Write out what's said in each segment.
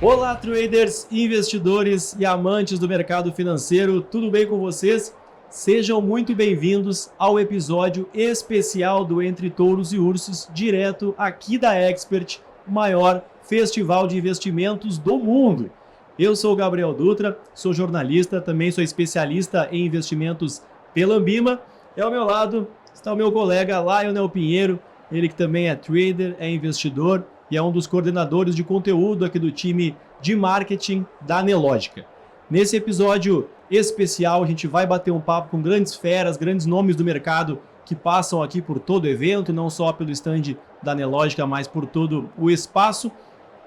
Olá, traders, investidores e amantes do mercado financeiro, tudo bem com vocês? Sejam muito bem-vindos ao episódio especial do Entre Touros e Ursos, direto aqui da Expert, maior festival de investimentos do mundo. Eu sou o Gabriel Dutra, sou jornalista, também sou especialista em investimentos pela Ambima. E ao meu lado está o meu colega Lionel Pinheiro, ele que também é trader, é investidor e é um dos coordenadores de conteúdo aqui do time de marketing da Anelógica. Nesse episódio especial, a gente vai bater um papo com grandes feras, grandes nomes do mercado que passam aqui por todo o evento, não só pelo stand da Anelógica, mas por todo o espaço.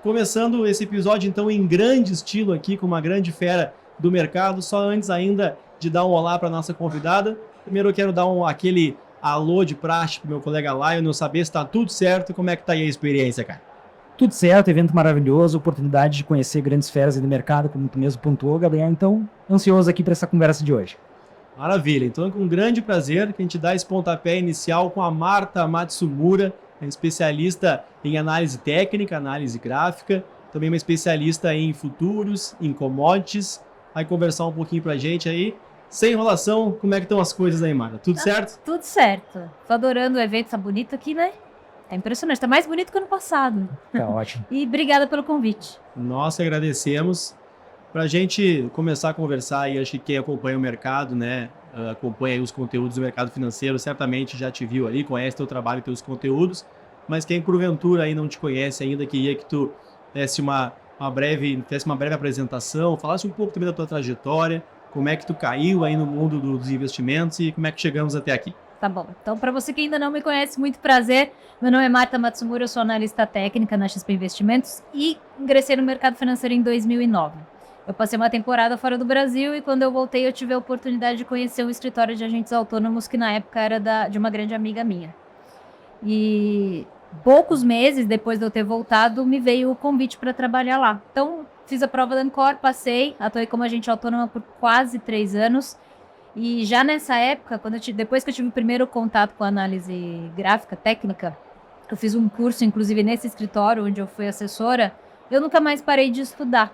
Começando esse episódio, então, em grande estilo aqui, com uma grande fera do mercado. Só antes ainda de dar um olá para a nossa convidada, primeiro eu quero dar aquele alô de praxe para o meu colega Lionel, saber se está tudo certo e como é que está aí a experiência, cara. Tudo certo, evento maravilhoso, oportunidade de conhecer grandes feras do mercado, como tu mesmo pontuou, Gabriel. Então, ansioso aqui para essa conversa de hoje. Maravilha, então é com grande prazer que a gente dá esse pontapé inicial com a Marta Matsumura, especialista em análise técnica, análise gráfica, também uma especialista em futuros, em commodities. Vai conversar um pouquinho pra gente aí. Sem enrolação, como é que estão as coisas aí, Marta? Tudo certo? Tudo certo. Tô adorando o evento, tá bonito aqui, né? É impressionante, tá mais bonito que o ano passado. Tá ótimo. E obrigada pelo convite. Nós agradecemos. Pra gente começar a conversar, e acho que quem acompanha o mercado, né, acompanha aí os conteúdos do mercado financeiro, certamente já te viu ali, conhece teu trabalho e teus conteúdos, mas quem porventura aí não te conhece ainda, queria que tu desse uma breve apresentação, falasse um pouco também da tua trajetória, como é que tu caiu aí no mundo dos investimentos e como é que chegamos até aqui. Tá bom. Então, para você que ainda não me conhece, muito prazer. Meu nome é Marta Matsumura, eu sou analista técnica na XP Investimentos e ingressei no mercado financeiro em 2009. Eu passei uma temporada fora do Brasil e quando eu voltei eu tive a oportunidade de conhecer um escritório de agentes autônomos que na época era de uma grande amiga minha. E poucos meses depois de eu ter voltado, me veio o convite para trabalhar lá. Então, fiz a prova da Ancor, passei, atuei como agente autônoma por quase 3 anos. E já nessa época, depois que eu tive o primeiro contato com a análise gráfica técnica, eu fiz um curso, inclusive nesse escritório onde eu fui assessora, eu nunca mais parei de estudar.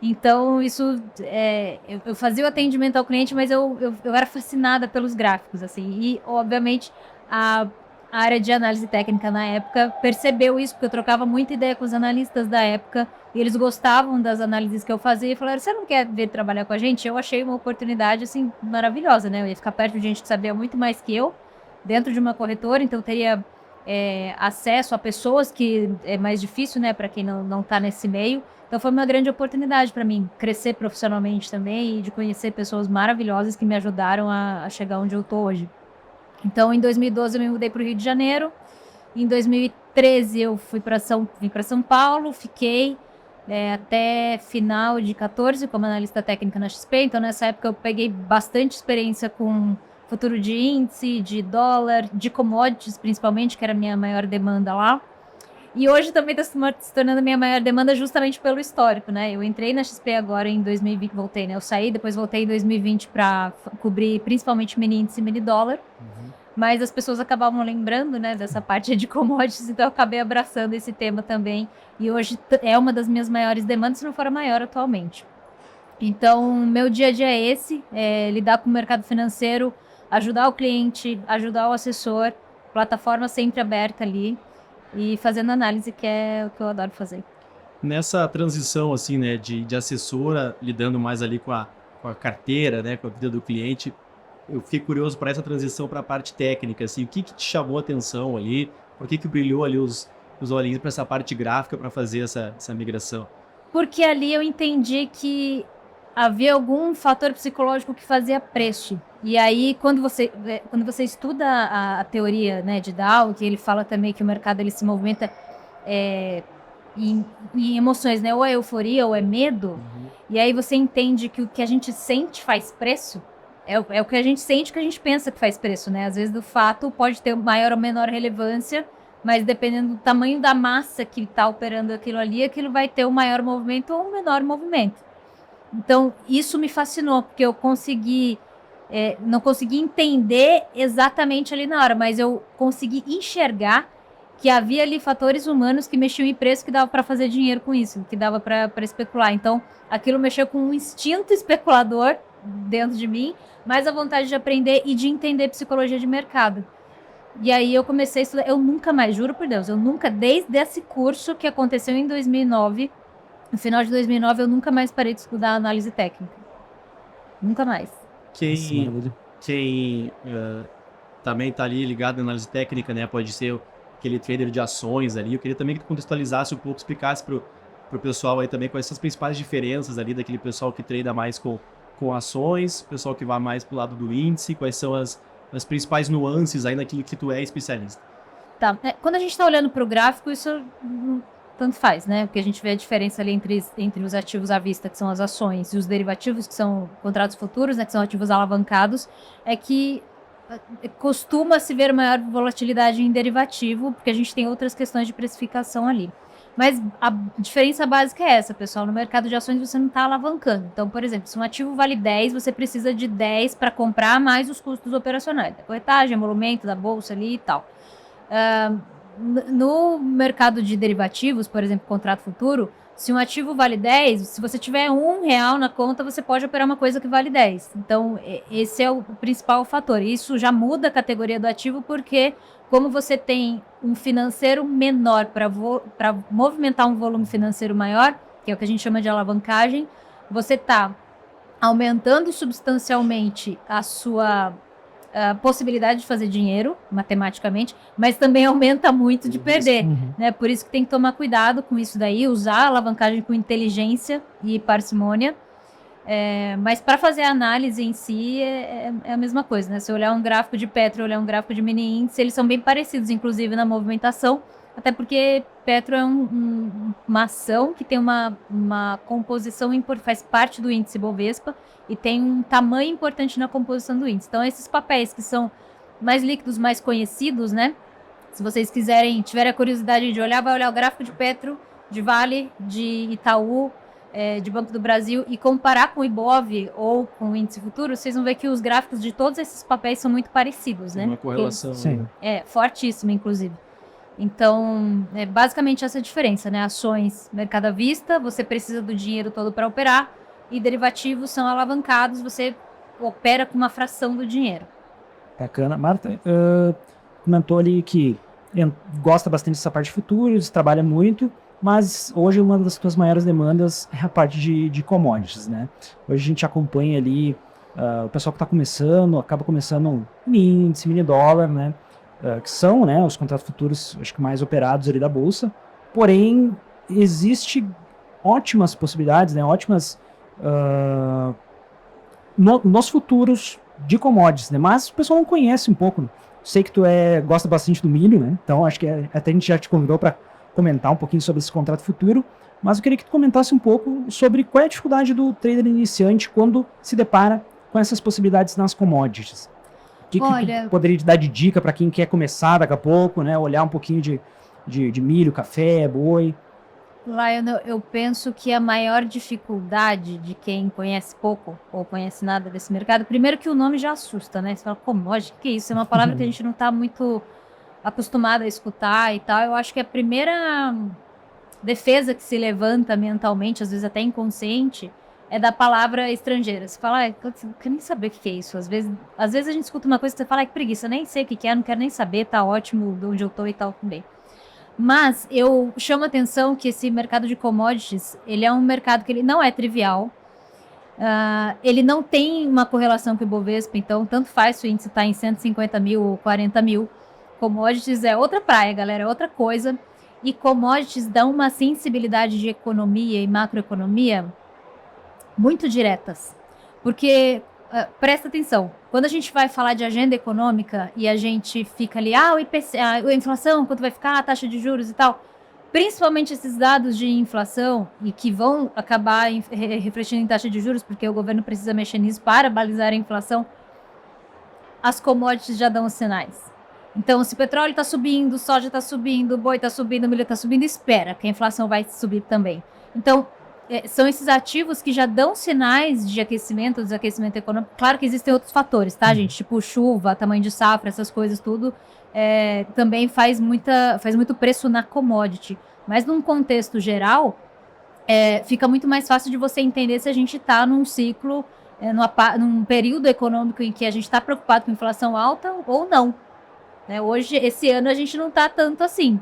Então, eu fazia o atendimento ao cliente, mas eu era fascinada pelos gráficos, assim. E, obviamente, a área de análise técnica na época percebeu isso, porque eu trocava muita ideia com os analistas da época, e eles gostavam das análises que eu fazia, e falaram, você não quer vir trabalhar com a gente? Eu achei uma oportunidade, assim, maravilhosa, né? Eu ia ficar perto de gente que sabia muito mais que eu, dentro de uma corretora, então eu teria acesso a pessoas que é mais difícil, né, para quem não tá nesse meio. Então foi uma grande oportunidade para mim crescer profissionalmente também e de conhecer pessoas maravilhosas que me ajudaram a chegar onde eu tô hoje. Então, em 2012 eu me mudei para o Rio de Janeiro. Em 2013 eu vim para São Paulo, fiquei até final de 14 como analista técnica na XP. Então, nessa época eu peguei bastante experiência com futuro de índice, de dólar, de commodities principalmente, que era a minha maior demanda lá. E hoje também está se tornando a minha maior demanda justamente pelo histórico, né? Eu entrei na XP agora em 2020, voltei, né? Eu saí, depois voltei em 2020 para cobrir principalmente mini índice e mini dólar. Mas as pessoas acabavam lembrando, né, dessa parte de commodities, então eu acabei abraçando esse tema também. E hoje é uma das minhas maiores demandas, se não for a maior atualmente. Então, meu dia a dia é esse, lidar com o mercado financeiro, ajudar o cliente, ajudar o assessor, plataforma sempre aberta ali e fazendo análise, que é o que eu adoro fazer. Nessa transição, assim, né, de assessora, lidando mais ali com a carteira, né, com a vida do cliente, eu fiquei curioso para essa transição para a parte técnica, assim, o que te chamou a atenção ali, por que brilhou ali os olhinhos para essa parte gráfica para fazer essa migração? Porque ali eu entendi que havia algum fator psicológico que fazia preço. E aí, quando você estuda a teoria, né, de Dow, que ele fala também que o mercado ele se movimenta em emoções, né? Ou é euforia ou é medo. E aí você entende que o que a gente sente faz preço. É o que a gente sente, que a gente pensa que faz preço, né? Às vezes, do fato, pode ter maior ou menor relevância, mas dependendo do tamanho da massa que está operando aquilo ali, aquilo vai ter um maior movimento ou um menor movimento. Então, isso me fascinou, porque eu não consegui entender exatamente ali na hora, mas eu consegui enxergar que havia ali fatores humanos que mexiam em preço, que dava para fazer dinheiro com isso, que dava para especular. Então, aquilo mexeu com um instinto especulador dentro de mim, mais a vontade de aprender e de entender psicologia de mercado. E aí eu comecei a estudar, eu nunca mais, juro por Deus, desde esse curso que aconteceu em 2009, no final de 2009, eu nunca mais parei de estudar análise técnica. Nunca mais. Quem também está ali ligado na análise técnica, né? Pode ser aquele trader de ações ali. Eu queria também que tu contextualizasse um pouco, explicasse pro pessoal aí também quais são as principais diferenças ali daquele pessoal que trada mais com ações, o pessoal que vai mais pro lado do índice, quais são as principais nuances aí naquilo que tu é especialista. Tá. Quando a gente está olhando para o gráfico, isso tanto faz, né? Porque a gente vê a diferença ali entre os ativos à vista, que são as ações, e os derivativos, que são contratos futuros, né? Que são ativos alavancados, é que costuma se ver maior volatilidade em derivativo, porque a gente tem outras questões de precificação ali. Mas a diferença básica é essa, pessoal. No mercado de ações você não está alavancando. Então, por exemplo, se um ativo vale 10, você precisa de 10 para comprar, mais os custos operacionais, da corretagem, emolumento da bolsa ali e tal. No mercado de derivativos, por exemplo, contrato futuro, se um ativo vale 10, se você tiver R$1 na conta, você pode operar uma coisa que vale 10. Então, esse é o principal fator. Isso já muda a categoria do ativo, porque como você tem um financeiro menor para movimentar um volume financeiro maior, que é o que a gente chama de alavancagem, você está aumentando substancialmente a sua possibilidade de fazer dinheiro, matematicamente, mas também aumenta muito de perder, né? Por isso que tem que tomar cuidado com isso daí, usar a alavancagem com inteligência e parcimônia. Mas para fazer a análise em si é a mesma coisa, né? Se olhar um gráfico de Petro, olhar um gráfico de mini índice, eles são bem parecidos, inclusive na movimentação, até porque Petro é uma ação que tem uma composição, faz parte do índice Bovespa e tem um tamanho importante na composição do índice. Então, esses papéis que são mais líquidos, mais conhecidos, né? Se vocês tiverem a curiosidade de olhar, vai olhar o gráfico de Petro, de Vale, de Itaú, de Banco do Brasil e comparar com o Ibov ou com o índice futuro, vocês vão ver que os gráficos de todos esses papéis são muito parecidos, né? Uma correlação. Sim. Fortíssima, inclusive. Então, é basicamente essa diferença, né? Ações, mercado à vista, você precisa do dinheiro todo para operar, e derivativos são alavancados, você opera com uma fração do dinheiro. Bacana. Marta, comentou ali que gosta bastante dessa parte de futuros, trabalha muito, mas hoje uma das suas maiores demandas é a parte de commodities, né? Hoje a gente acompanha ali o pessoal que está começando, acaba começando mini índice, mini dólar, né? Que são, né, os contratos futuros, acho que mais operados ali da bolsa. Porém, existe ótimas possibilidades, né, nos futuros de commodities, né? Mas o pessoal não conhece um pouco. Sei que tu gosta bastante do milho, né? Então acho que até a gente já te convidou para comentar um pouquinho sobre esse contrato futuro, mas eu queria que tu comentasse um pouco sobre qual é a dificuldade do trader iniciante quando se depara com essas possibilidades nas commodities. O que tu poderia te dar de dica para quem quer começar daqui a pouco, né? Olhar um pouquinho de milho, café, boi. Lion, eu penso que a maior dificuldade de quem conhece pouco ou conhece nada desse mercado, primeiro que o nome já assusta, né? Você fala, commodity, que isso? É uma palavra que a gente não está muito acostumado a escutar e tal. Eu acho que a primeira defesa que se levanta mentalmente, às vezes até inconsciente, é da palavra estrangeira. Você fala, eu quero nem saber o que é isso. Às vezes a gente escuta uma coisa e você fala, que preguiça, nem sei o que é, não quero nem saber, tá ótimo de onde eu tô e tal também. Mas eu chamo a atenção que esse mercado de commodities, ele é um mercado que ele não é trivial. Ele não tem uma correlação com o Ibovespa, então tanto faz se o índice está em 150 mil ou 40 mil. Commodities é outra praia, galera, é outra coisa. E commodities dão uma sensibilidade de economia e macroeconomia muito diretas. Porque, presta atenção, quando a gente vai falar de agenda econômica e a gente fica ali, o IPC, a inflação, quanto vai ficar, a taxa de juros e tal, principalmente esses dados de inflação e que vão acabar refletindo em taxa de juros, porque o governo precisa mexer nisso para balizar a inflação, as commodities já dão os sinais. Então, se o petróleo está subindo, o soja está subindo, o boi está subindo, o milho está subindo, espera que a inflação vai subir também. Então, são esses ativos que já dão sinais de aquecimento, desaquecimento econômico. Claro que existem outros fatores, tá, gente? Tipo chuva, tamanho de safra, essas coisas tudo, também faz muito preço na commodity. Mas num contexto geral, fica muito mais fácil de você entender se a gente está num ciclo, num período econômico em que a gente está preocupado com inflação alta ou não. Hoje, esse ano, a gente não está tanto assim.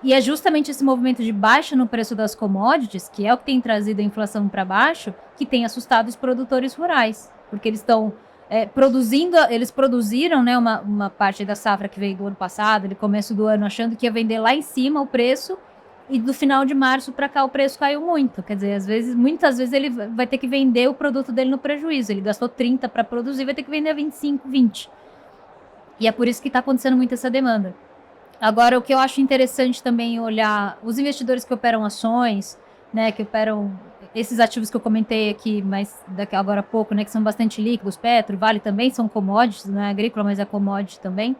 E é justamente esse movimento de baixa no preço das commodities, que é o que tem trazido a inflação para baixo, que tem assustado os produtores rurais. Porque eles estão produzindo, eles produziram, né, uma parte da safra que veio do ano passado, no começo do ano, achando que ia vender lá em cima o preço, e do final de março para cá o preço caiu muito. Quer dizer, muitas vezes ele vai ter que vender o produto dele no prejuízo. Ele gastou 30 para produzir, vai ter que vender a 25, 20. E é por isso que está acontecendo muito essa demanda. Agora, o que eu acho interessante também olhar os investidores que operam ações, né, que operam esses ativos que eu comentei aqui, mas daqui agora a pouco, né, que são bastante líquidos, Petro, Vale também são commodities, não é agrícola, mas é commodity também.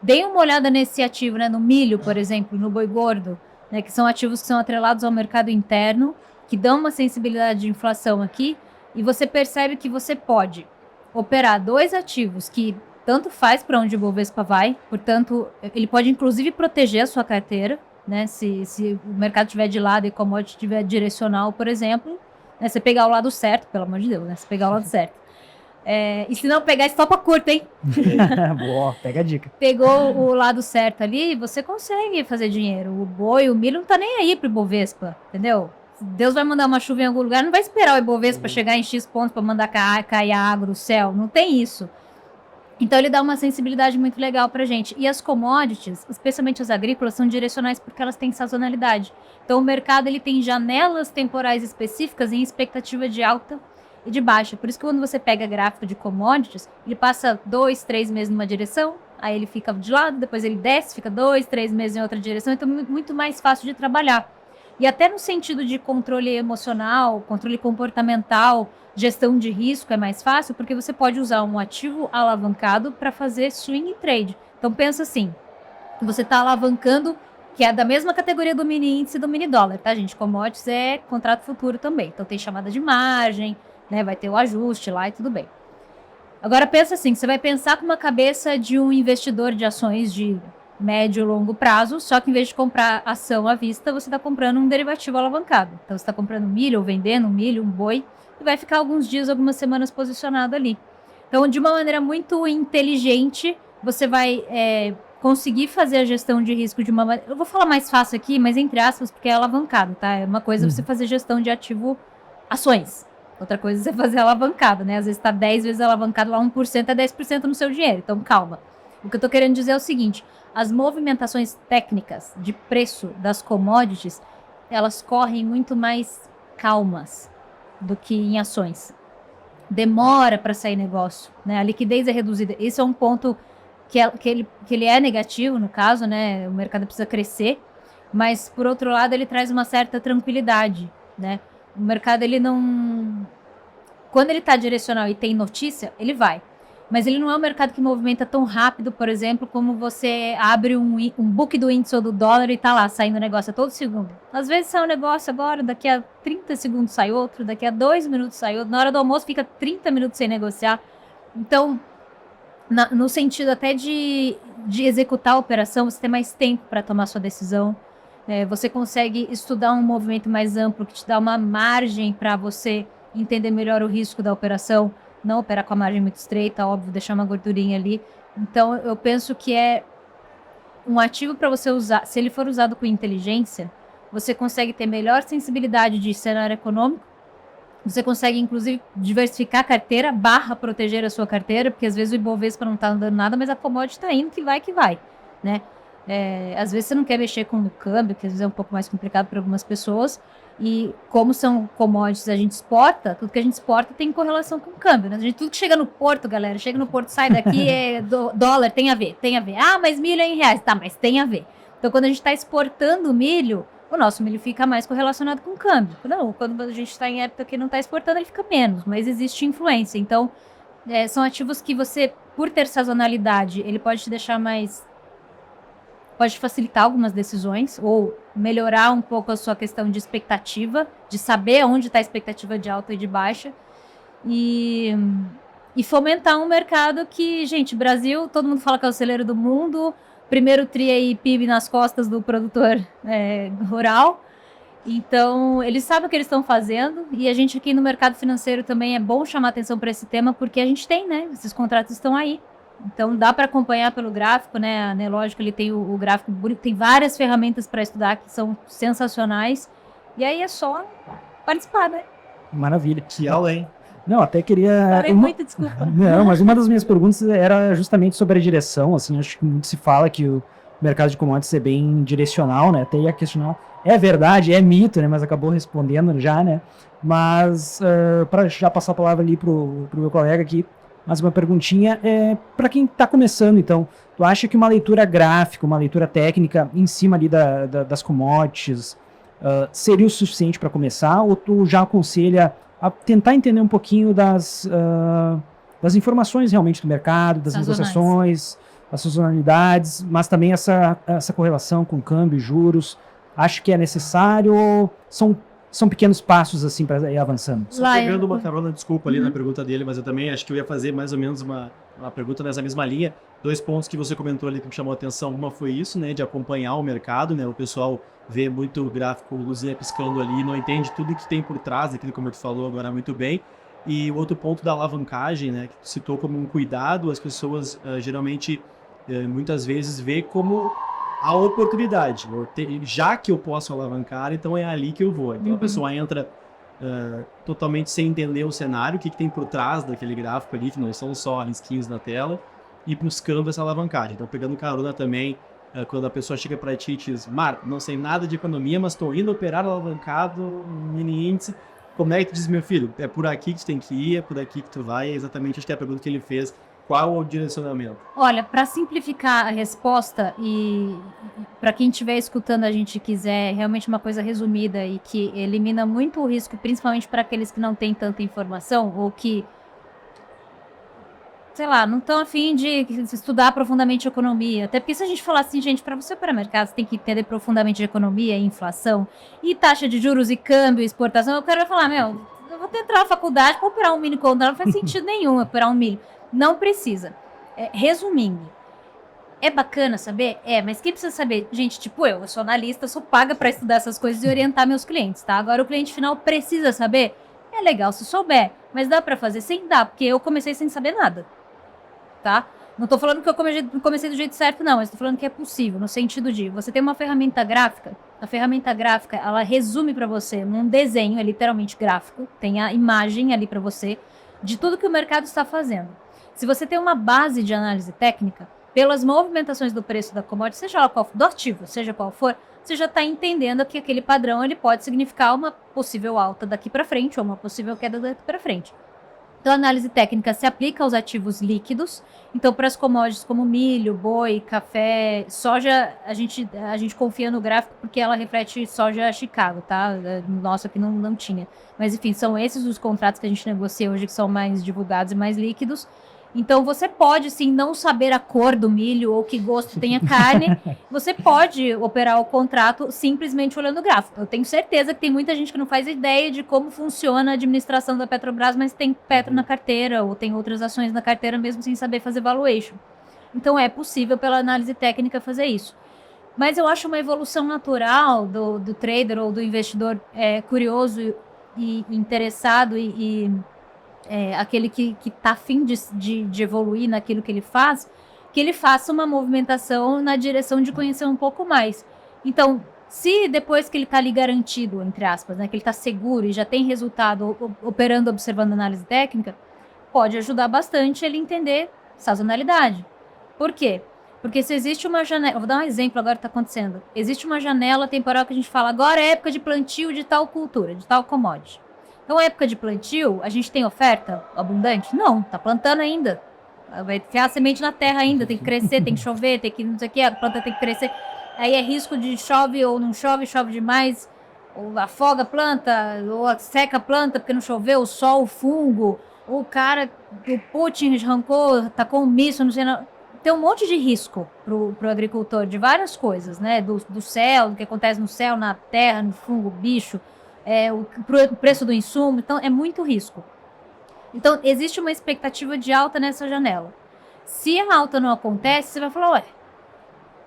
Deem uma olhada nesse ativo, né, no milho, por exemplo, no boi gordo, né, que são ativos que são atrelados ao mercado interno, que dão uma sensibilidade de inflação aqui, e você percebe que você pode operar 2 ativos que tanto faz para onde o Bovespa vai, portanto, ele pode inclusive proteger a sua carteira, né? Se o mercado estiver de lado e o commodity estiver direcional, por exemplo, né? Você pegar o lado certo, pelo amor de Deus, né? Você pegar o lado certo. E se não pegar, estopa curto, hein? Boa, pega a dica. Pegou o lado certo ali, você consegue fazer dinheiro. O boi, o milho não tá nem aí pro Bovespa, entendeu? Deus vai mandar uma chuva em algum lugar, não vai esperar o Ibovespa chegar em X pontos para mandar cair água do céu, não tem isso. Então ele dá uma sensibilidade muito legal pra gente. E as commodities, especialmente as agrícolas, são direcionais porque elas têm sazonalidade. Então o mercado ele tem janelas temporais específicas em expectativa de alta e de baixa. Por isso que quando você pega gráfico de commodities, ele passa 2, 3 meses numa direção, aí ele fica de lado, depois ele desce, fica 2, 3 meses em outra direção. Então é muito mais fácil de trabalhar. E até no sentido de controle emocional, controle comportamental, gestão de risco é mais fácil, porque você pode usar um ativo alavancado para fazer swing trade. Então pensa assim, você está alavancando, que é da mesma categoria do mini índice e do mini dólar, tá, gente? Commodities é contrato futuro também. Então tem chamada de margem, né? Vai ter o ajuste lá e tudo bem. Agora pensa assim, você vai pensar com uma cabeça de um investidor de ações de médio e longo prazo, só que em vez de comprar ação à vista, você está comprando um derivativo alavancado. Então você está comprando milho ou vendendo um milho, um boi, e vai ficar alguns dias, algumas semanas posicionado ali. Então, de uma maneira muito inteligente, você vai conseguir fazer a gestão de risco de uma maneira... Eu vou falar mais fácil aqui, mas entre aspas, porque é alavancado, tá? É uma coisa você fazer gestão de ativo ações. Outra coisa é você fazer alavancado, né? Às vezes está 10 vezes alavancado, lá 1% é 10% no seu dinheiro. Então, calma. O que eu tô querendo dizer é o seguinte, as movimentações técnicas de preço das commodities, elas correm muito mais calmas do que em ações. Demora para sair negócio, né? A liquidez é reduzida. Esse é um ponto que ele é negativo, no caso, né? O mercado precisa crescer, mas, por outro lado, ele traz uma certa tranquilidade, né? O mercado, ele não... Quando ele está direcional e tem notícia, ele vai. Mas ele não é um mercado que movimenta tão rápido, por exemplo, como você abre um book do índice ou do dólar e tá lá saindo negócio a todo segundo. Às vezes sai um negócio agora, daqui a 30 segundos sai outro, daqui a 2 minutos sai outro. Na hora do almoço fica 30 minutos sem negociar. Então, no sentido até de executar a operação, você tem mais tempo para tomar sua decisão. Você consegue estudar um movimento mais amplo que te dá uma margem para você entender melhor o risco da operação. Não operar com a margem muito estreita, óbvio, deixar uma gordurinha ali. Então, eu penso que é um ativo para você usar. Se ele for usado com inteligência, você consegue ter melhor sensibilidade de cenário econômico. Você consegue, inclusive, diversificar a carteira, proteger a sua carteira, porque às vezes o Ibovespa não está andando nada, mas a commodity está indo que vai, né? Às vezes você não quer mexer com o câmbio, que às vezes é um pouco mais complicado para algumas pessoas. E como são commodities, a gente exporta, tudo que a gente exporta tem correlação com o câmbio, né? Tudo que chega no porto, galera, chega no porto, sai daqui, dólar, tem a ver. Ah, mas milho é em reais. Tá, mas tem a ver. Então, quando a gente está exportando milho, o nosso milho fica mais correlacionado com o câmbio. Não, quando a gente está em época que não está exportando, ele fica menos, mas existe influência. Então, são ativos que você, por ter sazonalidade, ele pode te deixar mais pode facilitar algumas decisões ou melhorar um pouco a sua questão de expectativa, de saber onde está a expectativa de alta e de baixa. E fomentar um mercado que, gente, Brasil, todo mundo fala que é o celeiro do mundo, primeiro tri aí PIB nas costas do produtor rural. Então, eles sabem o que eles estão fazendo, e a gente aqui no mercado financeiro também é bom chamar atenção para esse tema, porque a gente tem, né? Esses contratos estão aí. Então, dá para acompanhar pelo gráfico, né? A Nelógico, ele tem o gráfico bonito, tem várias ferramentas para estudar que são sensacionais. E aí é só participar, né? Maravilha. Que aula, hein? Não, até queria... Parei muito, desculpa. Não, mas uma das minhas perguntas era justamente sobre a direção, assim, acho que muito se fala que o mercado de commodities é bem direcional, né? Até ia questionar, é verdade, é mito, né? Mas acabou respondendo já, né? Mas, para já passar a palavra ali pro meu colega aqui, mais uma perguntinha, para quem está começando, então, tu acha que uma leitura gráfica, uma leitura técnica em cima ali das commodities seria o suficiente para começar, ou tu já aconselha a tentar entender um pouquinho das informações realmente do mercado, das negociações, as sazonalidades, mas também essa correlação com câmbio e juros? Acho que é necessário ou são pequenos passos assim para ir avançando? Só pegando uma carona, desculpa ali na pergunta dele, mas eu também acho que eu ia fazer mais ou menos uma pergunta nessa mesma linha. 2 pontos que você comentou ali que me chamou a atenção. Uma foi isso, né, de acompanhar o mercado, né? O pessoal vê muito gráfico, luzinha piscando ali, não entende tudo que tem por trás daquilo, como tu falou agora muito bem. E o outro ponto da alavancagem, né, que tu citou como um cuidado, as pessoas geralmente, muitas vezes, vê como a oportunidade. Já que eu posso alavancar, então é ali que eu vou. Então a pessoa entra totalmente sem entender o cenário, o que tem por trás daquele gráfico ali, que não são só risquinhos na tela, e buscando essa alavancagem. Então, pegando carona também, quando a pessoa chega para ti e diz, não sei nada de economia, mas estou indo operar alavancado, mini índice, como é que tu diz, meu filho? É por aqui que tu tem que ir, é por aqui que tu vai, é exatamente acho que é a pergunta que ele fez. Qual é o direcionamento? Olha, para simplificar a resposta e para quem estiver escutando a gente quiser realmente uma coisa resumida e que elimina muito o risco, principalmente para aqueles que não têm tanta informação ou que, sei lá, não estão a fim de estudar profundamente economia. Até porque se a gente falar assim, gente, para você operar mercado, você tem que entender profundamente de economia e inflação e taxa de juros e câmbio, exportação. Eu quero falar, eu vou entrar na faculdade para operar um mini contrato, não faz sentido nenhum operar um mini. Não precisa. Resumindo, é bacana saber? Mas quem precisa saber? Gente, tipo eu sou analista, sou paga para estudar essas coisas e orientar meus clientes, tá? Agora o cliente final precisa saber? É legal se souber, mas dá para fazer sem dar, porque eu comecei sem saber nada, tá? Não tô falando que eu comecei do jeito certo, não, mas tô falando que é possível, no sentido de você tem uma ferramenta gráfica, a ferramenta gráfica, ela resume para você num desenho, é literalmente gráfico, tem a imagem ali para você de tudo que o mercado está fazendo. Se você tem uma base de análise técnica, pelas movimentações do preço da commodity, seja lá qual do ativo, seja qual for, você já está entendendo que aquele padrão ele pode significar uma possível alta daqui para frente ou uma possível queda daqui para frente. Então, a análise técnica se aplica aos ativos líquidos. Então, para as commodities como milho, boi, café, soja, a gente confia no gráfico porque ela reflete soja Chicago, tá? Nossa, aqui não tinha. Mas, enfim, são esses os contratos que a gente negocia hoje que são mais divulgados e mais líquidos. Então, você pode, sim, não saber a cor do milho ou que gosto tem a carne. Você pode operar o contrato simplesmente olhando o gráfico. Eu tenho certeza que tem muita gente que não faz ideia de como funciona a administração da Petrobras, mas tem Petro na carteira ou tem outras ações na carteira mesmo sem saber fazer valuation. Então, é possível pela análise técnica fazer isso. Mas eu acho uma evolução natural do trader ou do investidor curioso e interessado aquele que está afim de evoluir naquilo que ele faz, que ele faça uma movimentação na direção de conhecer um pouco mais. Então, se depois que ele está ali garantido, entre aspas, né, que ele está seguro e já tem resultado operando, observando análise técnica, pode ajudar bastante ele entender sazonalidade. Por quê? Porque se existe uma janela, vou dar um exemplo agora que está acontecendo, existe uma janela temporal que a gente fala, agora é época de plantio de tal cultura, de tal commodity. Então, época de plantio, a gente tem oferta abundante? Não, tá plantando ainda. Vai enfiar a semente na terra ainda, tem que crescer, tem que chover, tem que não sei o que, a planta tem que crescer. Aí é risco de chove ou não chove, chove demais, ou afoga a planta, ou seca a planta porque não choveu, o sol, o fungo, ou o cara, o Putin arrancou, tacou um míssil, não sei, tem um monte de risco pro agricultor, de várias coisas, né? Do céu, do que acontece no céu, na terra, no fungo, bicho, o preço do insumo. Então, é muito risco. Então, existe uma expectativa de alta nessa janela. Se a alta não acontece, você vai falar, ué,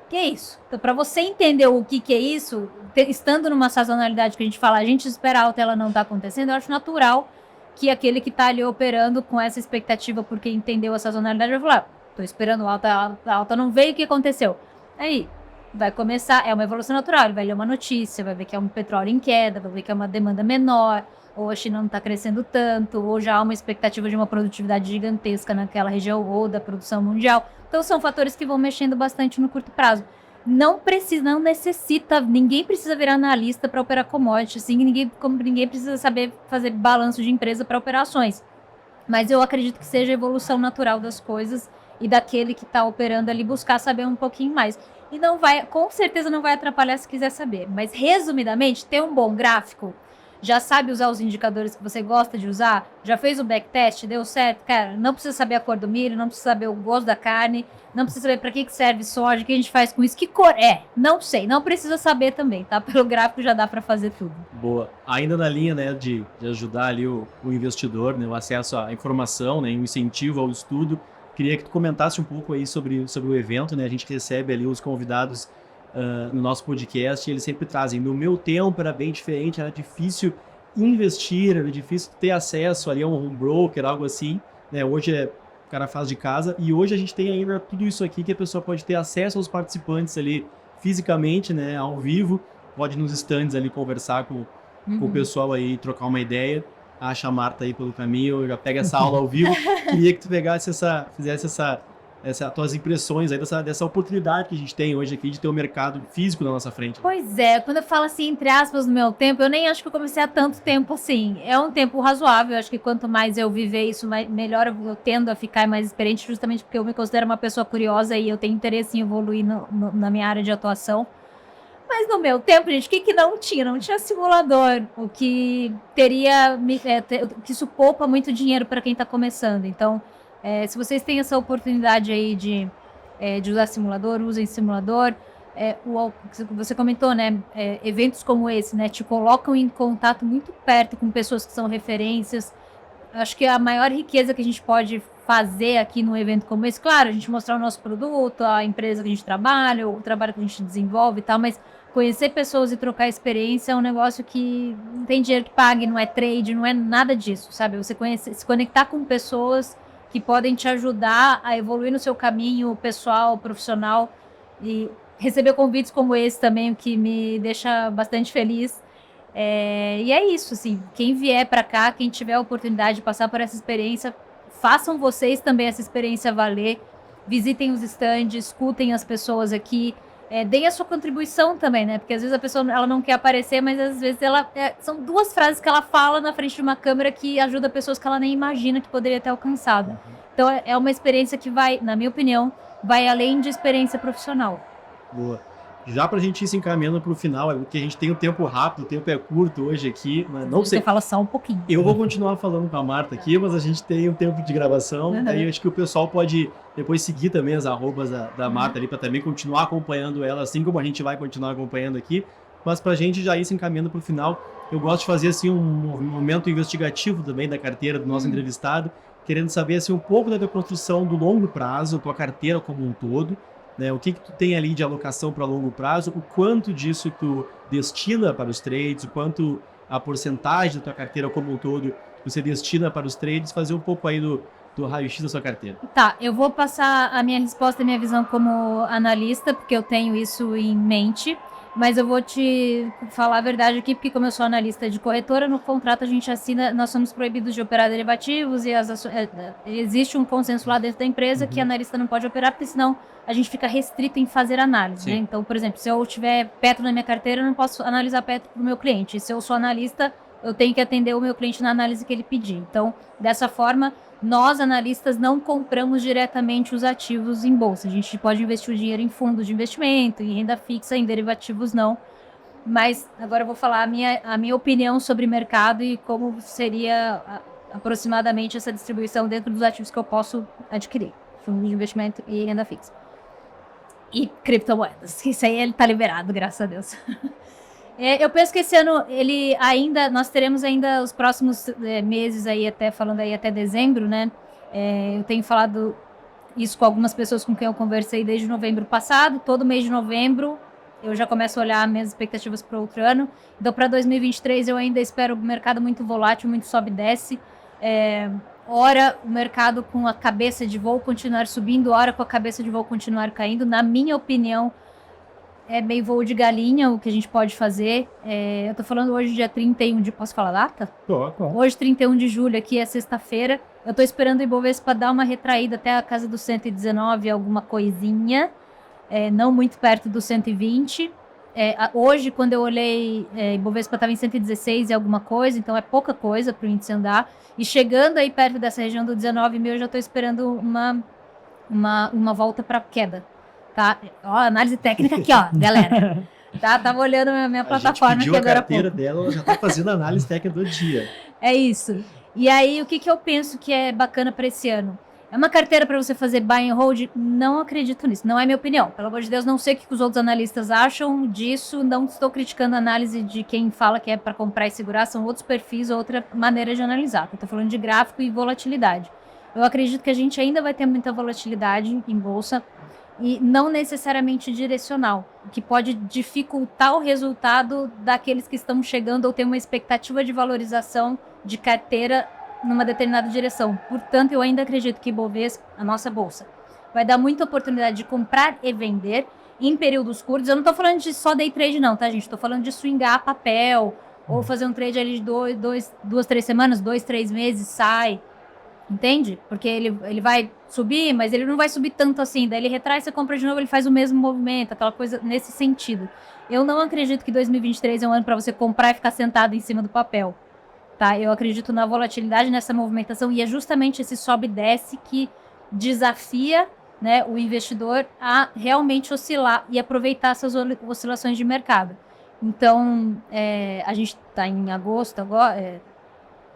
que é isso? Então, para você entender o que é isso, estando numa sazonalidade que a gente fala, a gente espera alta e ela não está acontecendo, eu acho natural que aquele que está ali operando com essa expectativa porque entendeu a sazonalidade vai falar, estou esperando alta, a alta não veio, o que aconteceu? Aí, vai começar, é uma evolução natural, ele vai ler uma notícia, vai ver que é um petróleo em queda, vai ver que é uma demanda menor, ou a China não está crescendo tanto, ou já há uma expectativa de uma produtividade gigantesca naquela região, ou da produção mundial. Então, são fatores que vão mexendo bastante no curto prazo. Não necessita, ninguém precisa virar analista para operar commodities, assim, ninguém precisa saber fazer balanço de empresa para operações. Mas eu acredito que seja a evolução natural das coisas e daquele que está operando ali buscar saber um pouquinho mais. E não vai, com certeza não vai atrapalhar se quiser saber. Mas, resumidamente, ter um bom gráfico, já sabe usar os indicadores que você gosta de usar, já fez o backtest, deu certo, cara, não precisa saber a cor do milho, não precisa saber o gosto da carne, não precisa saber para que serve soja, o que a gente faz com isso, que cor é, não sei, não precisa saber também, tá? Pelo gráfico já dá para fazer tudo. Boa. Ainda na linha, né, de ajudar ali o investidor, né, o acesso à informação, né, o incentivo ao estudo, queria que tu comentasse um pouco aí sobre o evento, né, a gente recebe ali os convidados no nosso podcast, e eles sempre trazem, no meu tempo era bem diferente, era difícil investir, era difícil ter acesso ali a um home broker, algo assim, né? Hoje o cara faz de casa, e hoje a gente tem ainda tudo isso aqui que a pessoa pode ter acesso aos participantes ali fisicamente, né, ao vivo, pode nos stands ali conversar com o pessoal aí, trocar uma ideia, acha a Marta aí pelo caminho, já pega essa aula ao vivo. Queria que tu fizesse essas tuas impressões aí dessa oportunidade que a gente tem hoje aqui de ter um mercado físico na nossa frente. Pois é, quando eu falo assim, entre aspas, no meu tempo, eu nem acho que eu comecei há tanto tempo assim. É um tempo razoável, eu acho que quanto mais eu viver isso, melhor eu tendo a ficar mais experiente, justamente porque eu me considero uma pessoa curiosa e eu tenho interesse em evoluir na minha área de atuação. Mas no meu tempo, gente, o que não tinha? Não tinha simulador, o que que isso poupa muito dinheiro para quem está começando. Então, se vocês têm essa oportunidade aí de usar simulador, usem simulador. Você comentou, né? Eventos como esse, né? Te colocam em contato muito perto com pessoas que são referências. Acho que a maior riqueza que a gente pode fazer aqui num evento como esse, claro, a gente mostrar o nosso produto, a empresa que a gente trabalha, o trabalho que a gente desenvolve e tal, mas conhecer pessoas e trocar experiência é um negócio que não tem dinheiro que pague, não é trade, não é nada disso, sabe? Você se conectar com pessoas que podem te ajudar a evoluir no seu caminho pessoal, profissional, e receber convites como esse também, o que me deixa bastante feliz. E é isso, assim, quem vier para cá, quem tiver a oportunidade de passar por essa experiência, façam vocês também essa experiência valer, visitem os stands, escutem as pessoas aqui, deem a sua contribuição também, né? Porque às vezes a pessoa ela não quer aparecer, mas às vezes são 2 frases que ela fala na frente de uma câmera que ajuda pessoas que ela nem imagina que poderia ter alcançado. Então é uma experiência que vai, na minha opinião, vai além de experiência profissional. Boa. Já pra gente ir se encaminhando pro final, porque a gente tem um tempo rápido, o tempo é curto hoje aqui, mas não sei. Você fala só um pouquinho. Eu vou continuar falando com a Marta aqui, mas a gente tem um tempo de gravação, aí eu acho que o pessoal pode depois seguir também as arrobas da Marta ali, pra também continuar acompanhando ela, assim como a gente vai continuar acompanhando aqui. Mas pra gente já ir se encaminhando pro final, eu gosto de fazer assim um momento investigativo também da carteira do nosso entrevistado, querendo saber assim um pouco da tua construção do longo prazo, tua carteira como um todo, né? O que tu tem ali de alocação para longo prazo, o quanto disso tu destina para os trades, o quanto a porcentagem da tua carteira como um todo você destina para os trades, fazer um pouco aí do raio-x da sua carteira. Tá, eu vou passar a minha resposta e a minha visão como analista, porque eu tenho isso em mente, mas eu vou te falar a verdade aqui, porque como eu sou analista de corretora, no contrato a gente assina, nós somos proibidos de operar derivativos e existe um consenso lá dentro da empresa que analista não pode operar, porque senão a gente fica restrito em fazer análise, né? Então, por exemplo, se eu tiver Petro na minha carteira, eu não posso analisar Petro para o meu cliente. Se eu sou analista, eu tenho que atender o meu cliente na análise que ele pedir. Então, dessa forma, nós, analistas, não compramos diretamente os ativos em bolsa. A gente pode investir o dinheiro em fundos de investimento, em renda fixa, em derivativos não. Mas agora eu vou falar a minha opinião sobre mercado e como seria aproximadamente essa distribuição dentro dos ativos que eu posso adquirir. fundos de investimento e renda fixa. E criptomoedas. Isso aí ele tá liberado, graças a Deus. Eu penso que esse ano nós teremos ainda os próximos meses aí, falando aí até dezembro, né? Eu tenho falado isso com algumas pessoas com quem eu conversei desde novembro passado. Todo mês de novembro eu já começo a olhar minhas expectativas para outro ano. Então, para 2023, eu ainda espero o mercado muito volátil, muito sobe e desce. Ora, o mercado com a cabeça de voo continuar subindo, ora com a cabeça de voo continuar caindo. Na minha opinião, é meio voo de galinha o que a gente pode fazer. Eu tô falando hoje, dia 31 de... Posso falar a data? Hoje, 31 de julho, aqui é sexta-feira. Eu tô esperando o Ibovespa dar uma retraída até a casa do 119, alguma coisinha. Não muito perto do 120. Hoje, quando eu olhei, Ibovespa estava em 116 e alguma coisa, então é pouca coisa para o índice andar. E chegando aí perto dessa região do 19 mil, eu já estou esperando uma volta para queda. Tá? Ó, análise técnica aqui, ó, galera. Tá? Tava olhando a minha plataforma aqui agora. A carteira dela, ela já está fazendo a análise técnica do dia. É isso. E aí, o que eu penso que é bacana para esse ano? É uma carteira para você fazer buy and hold? Não acredito nisso, não é minha opinião. Pelo amor de Deus, não sei o que os outros analistas acham disso, não estou criticando a análise de quem fala que é para comprar e segurar, são outros perfis, outra maneira de analisar. Eu estou falando de gráfico e volatilidade. Eu acredito que a gente ainda vai ter muita volatilidade em bolsa e não necessariamente direcional, o que pode dificultar o resultado daqueles que estão chegando ou ter uma expectativa de valorização de carteira numa determinada direção. Portanto, eu ainda acredito que Ibovespa, a nossa bolsa, vai dar muita oportunidade de comprar e vender em períodos curtos. Eu não estou falando de só day trade não, tá, gente? Estou falando de swingar papel ou fazer um trade ali de 2, 3 semanas, 2, 3 meses, sai. Entende? Porque ele vai subir, mas ele não vai subir tanto assim. Daí ele retrai, você compra de novo, ele faz o mesmo movimento, aquela coisa nesse sentido. Eu não acredito que 2023 é um ano para você comprar e ficar sentado em cima do papel. Tá? Eu acredito na volatilidade, nessa movimentação, e é justamente esse sobe e desce que desafia, né, o investidor a realmente oscilar e aproveitar essas oscilações de mercado. Então, a gente está em agosto agora.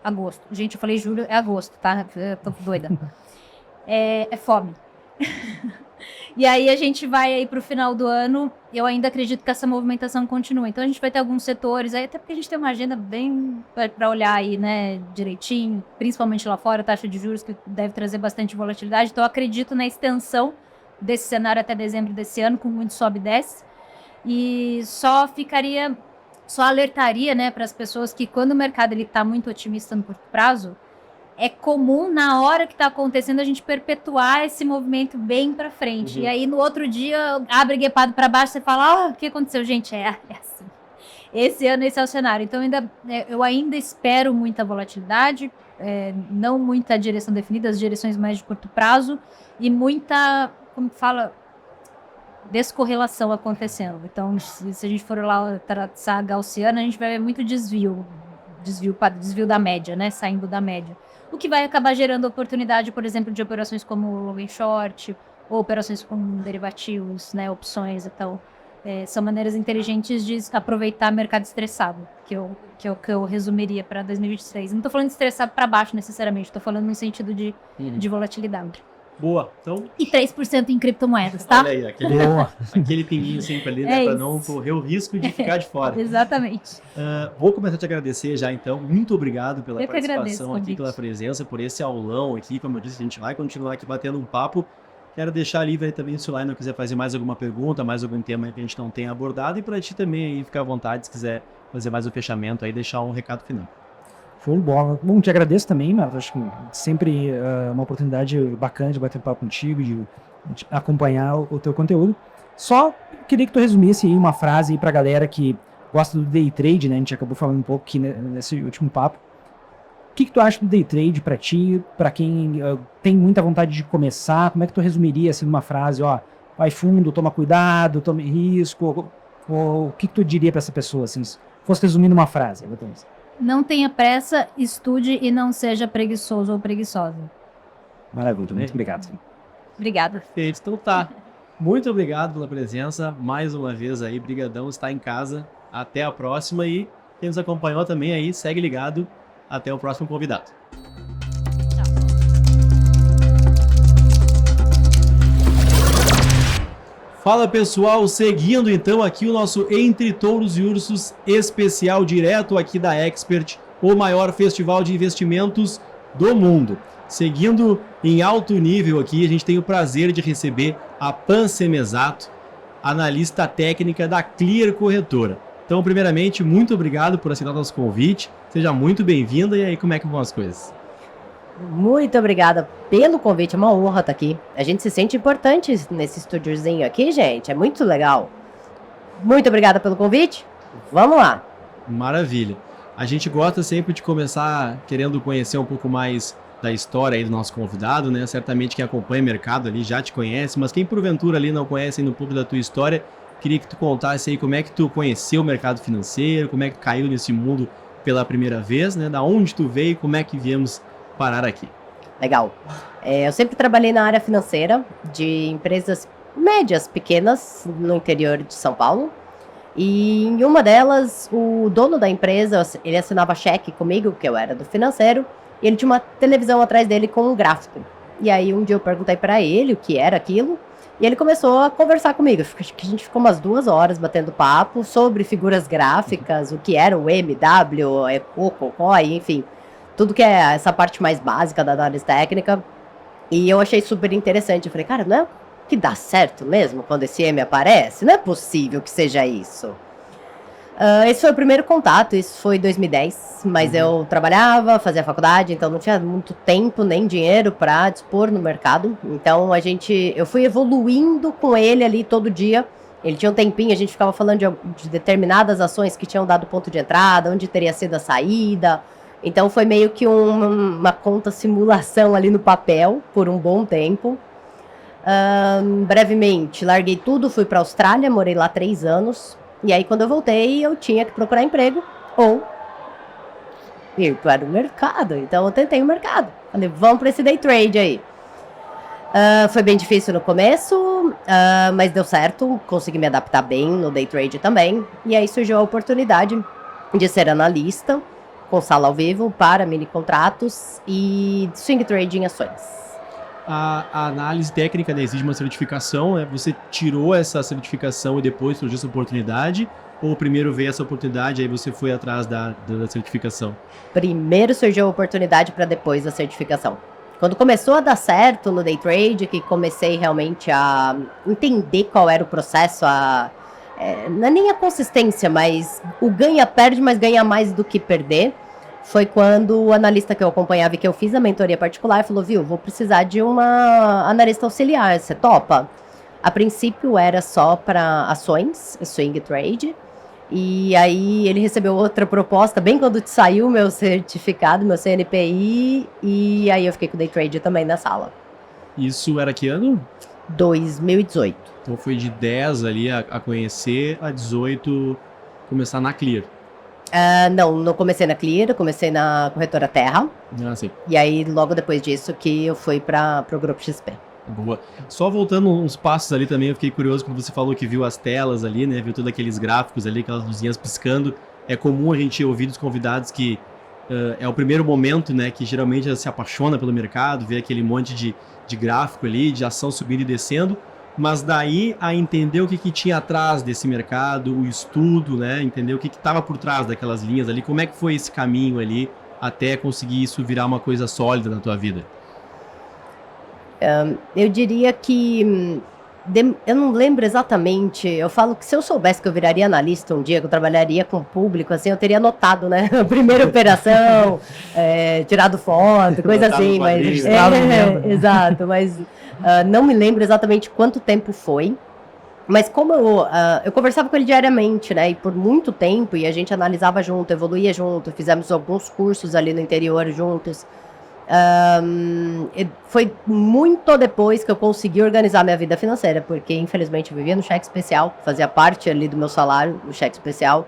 Agosto. Gente, eu falei julho, é agosto, tá? Eu tô doida. É fome. E aí a gente vai aí pro final do ano, eu ainda acredito que essa movimentação continua. Então a gente vai ter alguns setores, aí até porque a gente tem uma agenda bem para olhar aí, né, direitinho, principalmente lá fora, taxa de juros que deve trazer bastante volatilidade. Então eu acredito na extensão desse cenário até dezembro desse ano, com muito sobe e desce. E só alertaria, né, para as pessoas que quando o mercado ele tá muito otimista no curto prazo, é comum, na hora que está acontecendo, a gente perpetuar esse movimento bem para frente. Uhum. E aí, no outro dia, abre guepado para baixo, você fala, o que aconteceu? Gente, é assim. Esse ano, esse é o cenário. Então, eu ainda espero muita volatilidade, não muita direção definida, as direções mais de curto prazo, e muita, como fala, descorrelação acontecendo. Então, se a gente for lá traçar a gaussiana, a gente vai ver muito desvio da média, né? Saindo da média. O que vai acabar gerando oportunidade, por exemplo, de operações como long and short, ou operações com derivativos, né, opções. Então, são maneiras inteligentes de aproveitar mercado estressado, que eu resumiria para 2023. Não estou falando de estressado para baixo necessariamente, estou falando no sentido de volatilidade. Boa, então... E 3% em criptomoedas, tá? Olha aí, aquele pinguinho sempre ali, né, para não correr o risco de ficar de fora. Exatamente. Vou começar a te agradecer já, então. Muito obrigado pela participação aqui, pela presença, por esse aulão aqui. Como eu disse, a gente vai continuar aqui batendo um papo. Quero deixar livre aí também se o Lionel quiser fazer mais alguma pergunta, mais algum tema que a gente não tenha abordado. E para ti também aí, ficar à vontade, se quiser fazer mais um fechamento aí, deixar um recado final. Show de bola. Bom, te agradeço também, Marta. Acho que sempre uma oportunidade bacana de bater papo contigo, de acompanhar o teu conteúdo. Só queria que tu resumisse aí uma frase aí pra galera que gosta do day trade, né? A gente acabou falando um pouco aqui nesse último papo. O que tu acha do day trade pra ti, pra quem tem muita vontade de começar? Como é que tu resumiria assim numa frase, ó, vai fundo, toma cuidado, tome risco? Ou o que tu diria pra essa pessoa, assim, se fosse resumir numa frase? Não tenha pressa, estude e não seja preguiçoso ou preguiçosa. Maravilha, muito obrigado. Obrigada. Perfeito, então tá. Muito obrigado pela presença, mais uma vez aí, brigadão, está em casa. Até a próxima e quem nos acompanhou também aí, segue ligado. Até o próximo convidado. Tchau. Fala pessoal, seguindo então aqui o nosso Entre Touros e Ursos especial direto aqui da Expert, o maior festival de investimentos do mundo. Seguindo em alto nível aqui, a gente tem o prazer de receber a Pan Semezato, analista técnica da Clear Corretora. Então, primeiramente, muito obrigado por aceitar o nosso convite. Seja muito bem-vinda. E aí, como é que vão as coisas? Muito obrigada pelo convite, é uma honra estar aqui. A gente se sente importante nesse estúdiozinho aqui, gente, é muito legal. Muito obrigada pelo convite, vamos lá. Maravilha. A gente gosta sempre de começar querendo conhecer um pouco mais da história aí do nosso convidado, né? Certamente quem acompanha o mercado ali já te conhece, mas quem porventura ali não conhece ainda um pouco da tua história, queria que tu contasse aí como é que tu conheceu o mercado financeiro, como é que tu caiu nesse mundo pela primeira vez, né? Da onde tu veio, como é que viemos parar aqui. Legal. Eu sempre trabalhei na área financeira de empresas médias, pequenas, no interior de São Paulo. E em uma delas, o dono da empresa, ele assinava cheque comigo, que eu era do financeiro, e ele tinha uma televisão atrás dele com um gráfico. E aí um dia eu perguntei para ele o que era aquilo, e ele começou a conversar comigo. Acho que a gente ficou umas 2 horas batendo papo sobre figuras gráficas, o que era o MW, COI, enfim, tudo que é essa parte mais básica da análise técnica. E eu achei super interessante. Eu falei, cara, não é que dá certo mesmo quando esse M aparece? Não é possível que seja isso. Esse foi o primeiro contato, isso foi em 2010, mas eu trabalhava, fazia faculdade, então não tinha muito tempo nem dinheiro para dispor no mercado. Então eu fui evoluindo com ele ali todo dia. Ele tinha um tempinho, a gente ficava falando de determinadas ações que tinham dado ponto de entrada, onde teria sido a saída. Então foi meio que uma conta simulação ali no papel por um bom tempo. Brevemente, larguei tudo, fui para a Austrália, morei lá 3 anos. E aí quando eu voltei, eu tinha que procurar emprego ou ir para o mercado. Então eu tentei o mercado. Falei, vamos para esse day trade aí. Foi bem difícil no começo, mas deu certo. Consegui me adaptar bem no day trade também. E aí surgiu a oportunidade de ser analista com sala ao vivo para mini contratos e swing trading ações. A análise técnica, né, exige uma certificação, né? Você tirou essa certificação e depois surgiu essa oportunidade? Ou primeiro veio essa oportunidade e aí você foi atrás da certificação? Primeiro surgiu a oportunidade para depois da certificação. Quando começou a dar certo no day trade, que comecei realmente a entender qual era o processo, não é nem a consistência, mas o ganha-perde, mas ganha mais do que perder. Foi quando o analista que eu acompanhava e que eu fiz a mentoria particular falou, viu, vou precisar de uma analista auxiliar, você topa? A princípio era só para ações, swing trade, e aí ele recebeu outra proposta, bem quando saiu meu certificado, meu CNPI, e aí eu fiquei com o day trade também na sala. Isso era que ano? 2018. Então foi de 10 ali a conhecer, a 18 começar na Clear. Não comecei na Clear, eu comecei na corretora Terra. Sim. E aí, logo depois disso, que eu fui para o Grupo XP. Boa. Só voltando uns passos ali também, eu fiquei curioso quando você falou que viu as telas ali, né? Viu todos aqueles gráficos ali, aquelas luzinhas piscando. É comum a gente ouvir dos convidados que é o primeiro momento, né? Que geralmente se apaixona pelo mercado, vê aquele monte de gráfico ali, de ação subindo e descendo. Mas daí a entender o que tinha atrás desse mercado, o estudo, né? Entender o que estava por trás daquelas linhas ali, como é que foi esse caminho ali até conseguir isso virar uma coisa sólida na tua vida? Eu diria que eu não lembro exatamente, eu falo que se eu soubesse que eu viraria analista um dia, que eu trabalharia com o público, assim, eu teria anotado, né, a primeira operação, tirado foto, coisa assim, mas... Exato, mas não me lembro exatamente quanto tempo foi, mas como eu conversava com ele diariamente, né, e por muito tempo, e a gente analisava junto, evoluía junto, fizemos alguns cursos ali no interior juntos. Foi muito depois que eu consegui organizar minha vida financeira, porque infelizmente eu vivia no cheque especial, fazia parte ali do meu salário, o cheque especial,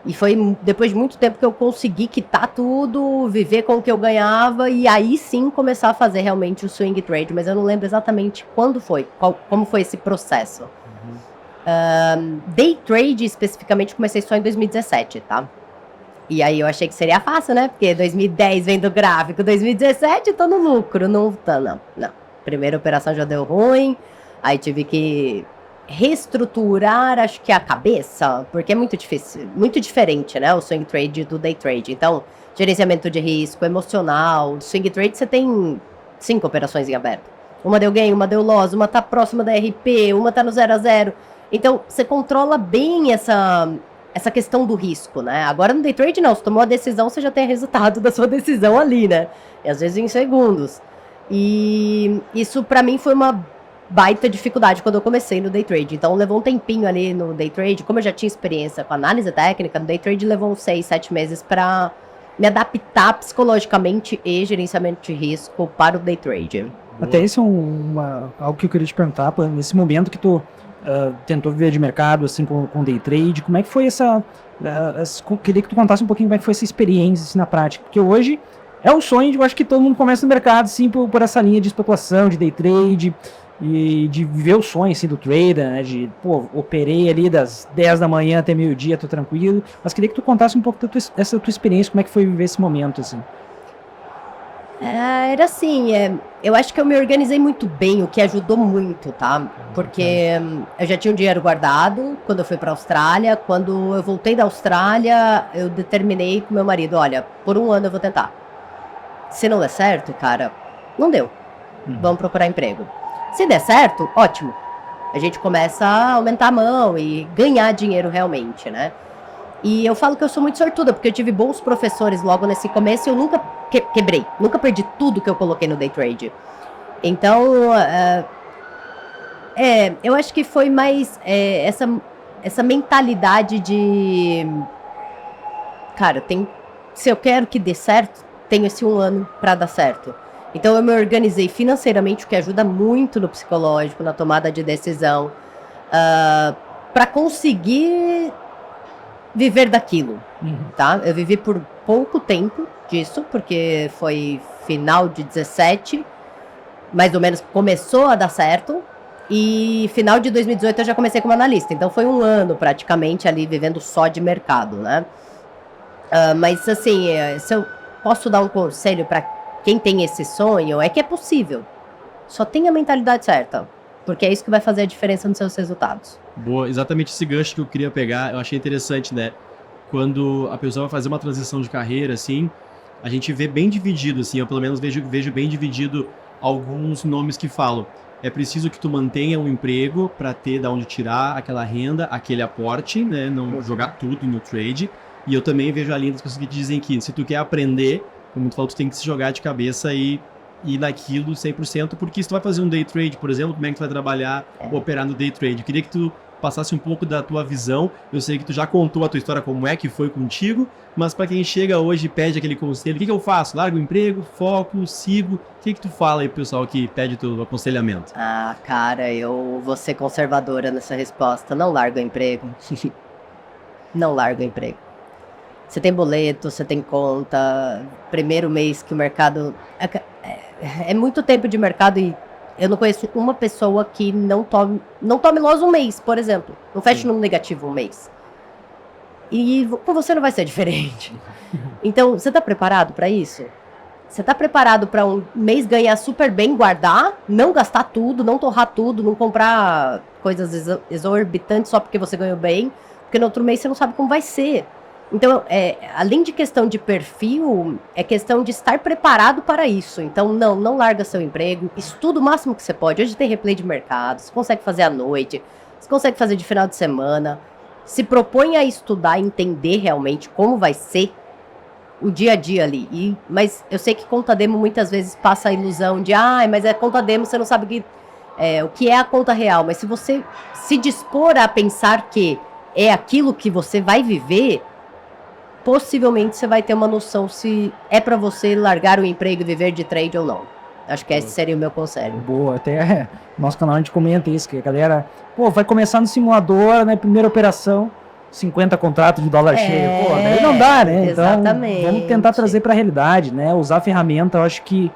e foi depois de muito tempo que eu consegui quitar tudo, viver com o que eu ganhava, e aí sim começar a fazer realmente o swing trade, mas eu não lembro exatamente quando foi, como foi esse processo. Day trade especificamente comecei só em 2017, tá? E aí eu achei que seria fácil, né? Porque 2010 vem do gráfico, 2017 eu tô no lucro. Não. Primeira operação já deu ruim, aí tive que reestruturar, acho que a cabeça, porque é muito difícil, muito diferente, né, o swing trade do day trade. Então, gerenciamento de risco, emocional, swing trade você tem 5 operações em aberto. Uma deu gain, uma deu loss, uma tá próxima da RP, uma tá no 0 a 0. Então, você controla bem essa questão do risco, né? Agora no day trade não, você tomou a decisão, você já tem o resultado da sua decisão ali, né? E às vezes em segundos. E isso pra mim foi uma baita dificuldade quando eu comecei no day trade. Então levou um tempinho ali no day trade, como eu já tinha experiência com análise técnica, no day trade levou uns 6, 7 meses pra me adaptar psicologicamente e gerenciamento de risco para o day trade. Até isso é algo que eu queria te perguntar, nesse momento que tu tentou viver de mercado, assim, com day trade, como é que foi queria que tu contasse um pouquinho como é que foi essa experiência, assim, na prática, porque hoje é um sonho, eu acho que todo mundo começa no mercado, assim, por essa linha de especulação, de day trade, e de viver o sonho, assim, do trader, né, operei ali das 10 da manhã até meio-dia, tô tranquilo, mas queria que tu contasse um pouco dessa tua experiência, como é que foi viver esse momento, assim. Era assim, eu acho que eu me organizei muito bem, o que ajudou muito, tá? Porque eu já tinha um dinheiro guardado quando eu fui pra Austrália. Quando eu voltei da Austrália, eu determinei com meu marido, olha, por 1 ano eu vou tentar. Se não der certo, cara, não deu. Vamos procurar emprego. Se der certo, ótimo. A gente começa a aumentar a mão e ganhar dinheiro realmente, né? E eu falo que eu sou muito sortuda, porque eu tive bons professores logo nesse começo e eu nunca quebrei. Nunca perdi tudo que eu coloquei no day trade. Então, eu acho que foi mais essa mentalidade de... Cara, se eu quero que dê certo, tenho esse 1 ano pra dar certo. Então eu me organizei financeiramente, o que ajuda muito no psicológico, na tomada de decisão, pra conseguir viver daquilo, tá? Eu vivi por pouco tempo disso, porque foi final de 17, mais ou menos começou a dar certo, e final de 2018 eu já comecei como analista, então foi 1 ano praticamente ali vivendo só de mercado, né? Mas assim, se eu posso dar um conselho para quem tem esse sonho, é que é possível, só tenha a mentalidade certa, porque é isso que vai fazer a diferença nos seus resultados. Boa, exatamente esse gancho que eu queria pegar, eu achei interessante, né? Quando a pessoa vai fazer uma transição de carreira, assim, a gente vê bem dividido, assim, eu pelo menos vejo bem dividido alguns nomes que falam. É preciso que tu mantenha um emprego para ter da onde tirar aquela renda, aquele aporte, né? Não jogar tudo no trade. E eu também vejo a linha das pessoas que dizem que se tu quer aprender, como tu falou, tu tem que se jogar de cabeça e ir naquilo 100%, porque se tu vai fazer um day trade, por exemplo, como é que tu vai trabalhar, operar no day trade? Eu queria que tu passasse um pouco da tua visão. Eu sei que tu já contou a tua história, como é que foi contigo, mas para quem chega hoje e pede aquele conselho, o que eu faço? Largo o emprego, foco, sigo? O que tu fala aí pro pessoal que pede teu aconselhamento? Ah, cara, eu vou ser conservadora nessa resposta. Não larga o emprego. Não larga o emprego. Você tem boleto, você tem conta. Primeiro mês que o mercado... É muito tempo de mercado e eu não conheço uma pessoa que não tome loss 1 mês, por exemplo. Não feche no negativo 1 mês. E com você não vai ser diferente. Então, você tá preparado para isso? Você tá preparado para 1 mês ganhar super bem, guardar, não gastar tudo, não torrar tudo, não comprar coisas exorbitantes só porque você ganhou bem, porque no outro mês você não sabe como vai ser. Então, além de questão de perfil, é questão de estar preparado para isso. Então, não larga seu emprego, estuda o máximo que você pode. Hoje tem replay de mercado, você consegue fazer à noite, você consegue fazer de final de semana. Se propõe a estudar, entender realmente como vai ser o dia a dia ali. Mas eu sei que conta demo muitas vezes passa a ilusão de mas é conta demo, você não sabe o que é a conta real. Mas se você se dispor a pensar que é aquilo que você vai viver, possivelmente você vai ter uma noção se é para você largar o emprego e viver de trade ou não. Acho que esse seria o meu conselho. Boa, até nosso canal a gente comenta isso, que a galera, vai começar no simulador, né, primeira operação, 50 contratos de dólar cheio, daí não dá, né? Exatamente. Então, vamos tentar trazer para a realidade, né, usar a ferramenta, eu acho que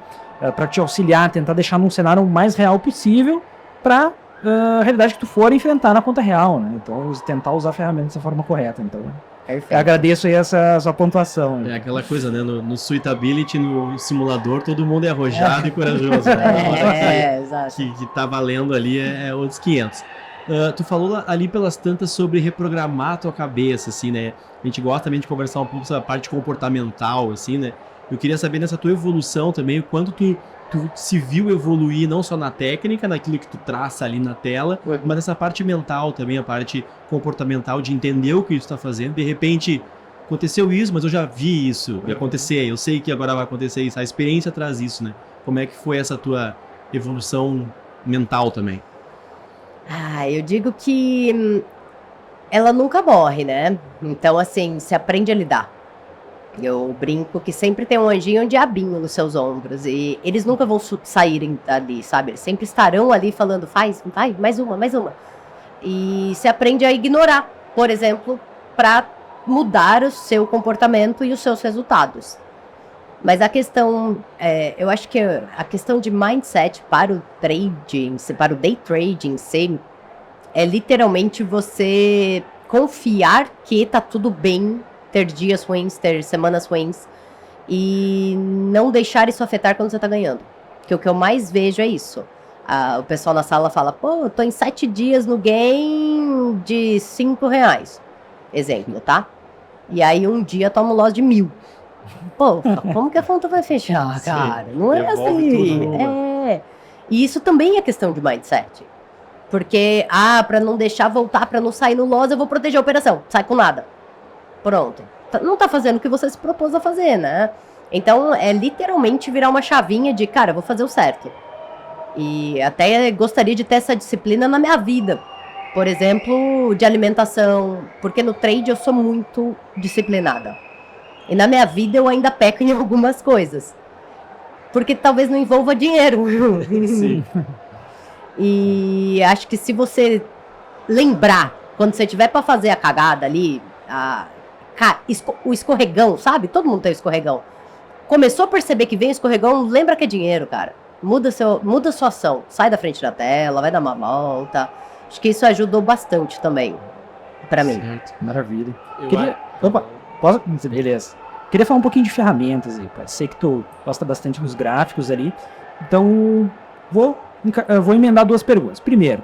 para te auxiliar, tentar deixar num cenário o mais real possível para a realidade que tu for enfrentar na conta real, né? Então, tentar usar a ferramenta dessa forma correta, então... Perfeito. Eu agradeço aí essa sua pontuação. É aquela coisa, né? No Suitability, no simulador, todo mundo é arrojado e corajoso. Né? Exato. Que tá valendo ali é outros 500. Tu falou ali pelas tantas sobre reprogramar a tua cabeça, assim, né? A gente gosta também de conversar um pouco sobre a parte comportamental, assim, né? Eu queria saber nessa tua evolução também, o quanto tu se viu evoluir, não só na técnica, naquilo que tu traça ali na tela, mas nessa parte mental também, a parte comportamental de entender o que tu tá fazendo. De repente, aconteceu isso, mas eu já vi isso acontecer, eu sei que agora vai acontecer isso. A experiência traz isso, né? Como é que foi essa tua evolução mental também? Eu digo que ela nunca morre, né? Então, assim, se aprende a lidar. Eu brinco que sempre tem um anjinho e um diabinho nos seus ombros. E eles nunca vão saírem dali, sabe? Eles sempre estarão ali falando, vai, mais uma. E se aprende a ignorar, por exemplo, para mudar o seu comportamento e os seus resultados. Mas a questão, eu acho que a questão de mindset para o trading, para o day trading em si, é literalmente você confiar que tá tudo bem, ter dias ruins, ter semanas ruins, e não deixar isso afetar quando você tá ganhando. Porque o que eu mais vejo é isso. O pessoal na sala fala, pô, eu tô em 7 dias no gain de R$5. Exemplo, tá? E aí um dia toma um loss de 1.000. Pô, como que a conta vai fechar, cara? Não é assim. E isso também é questão de mindset. Porque, pra não deixar voltar, pra não sair no loss, eu vou proteger a operação. Sai com nada. Pronto. Não tá fazendo o que você se propôs a fazer, né? Então, é literalmente virar uma chavinha de, cara, eu vou fazer o certo. E até gostaria de ter essa disciplina na minha vida. Por exemplo, de alimentação. Porque no trade eu sou muito disciplinada. E na minha vida eu ainda peco em algumas coisas. Porque talvez não envolva dinheiro. Sim. E acho que se você lembrar, quando você tiver pra fazer a cagada ali, o escorregão, sabe? Todo mundo tem o escorregão. Começou a perceber que vem o escorregão, lembra que é dinheiro, cara. Muda sua ação. Sai da frente da tela, vai dar uma volta. Acho que isso ajudou bastante também, pra mim. Certo, maravilha. Opa, posso? Beleza. Queria falar um pouquinho de ferramentas aí, pai. Sei que tu gosta bastante dos gráficos ali. Então, vou emendar 2 perguntas. Primeiro,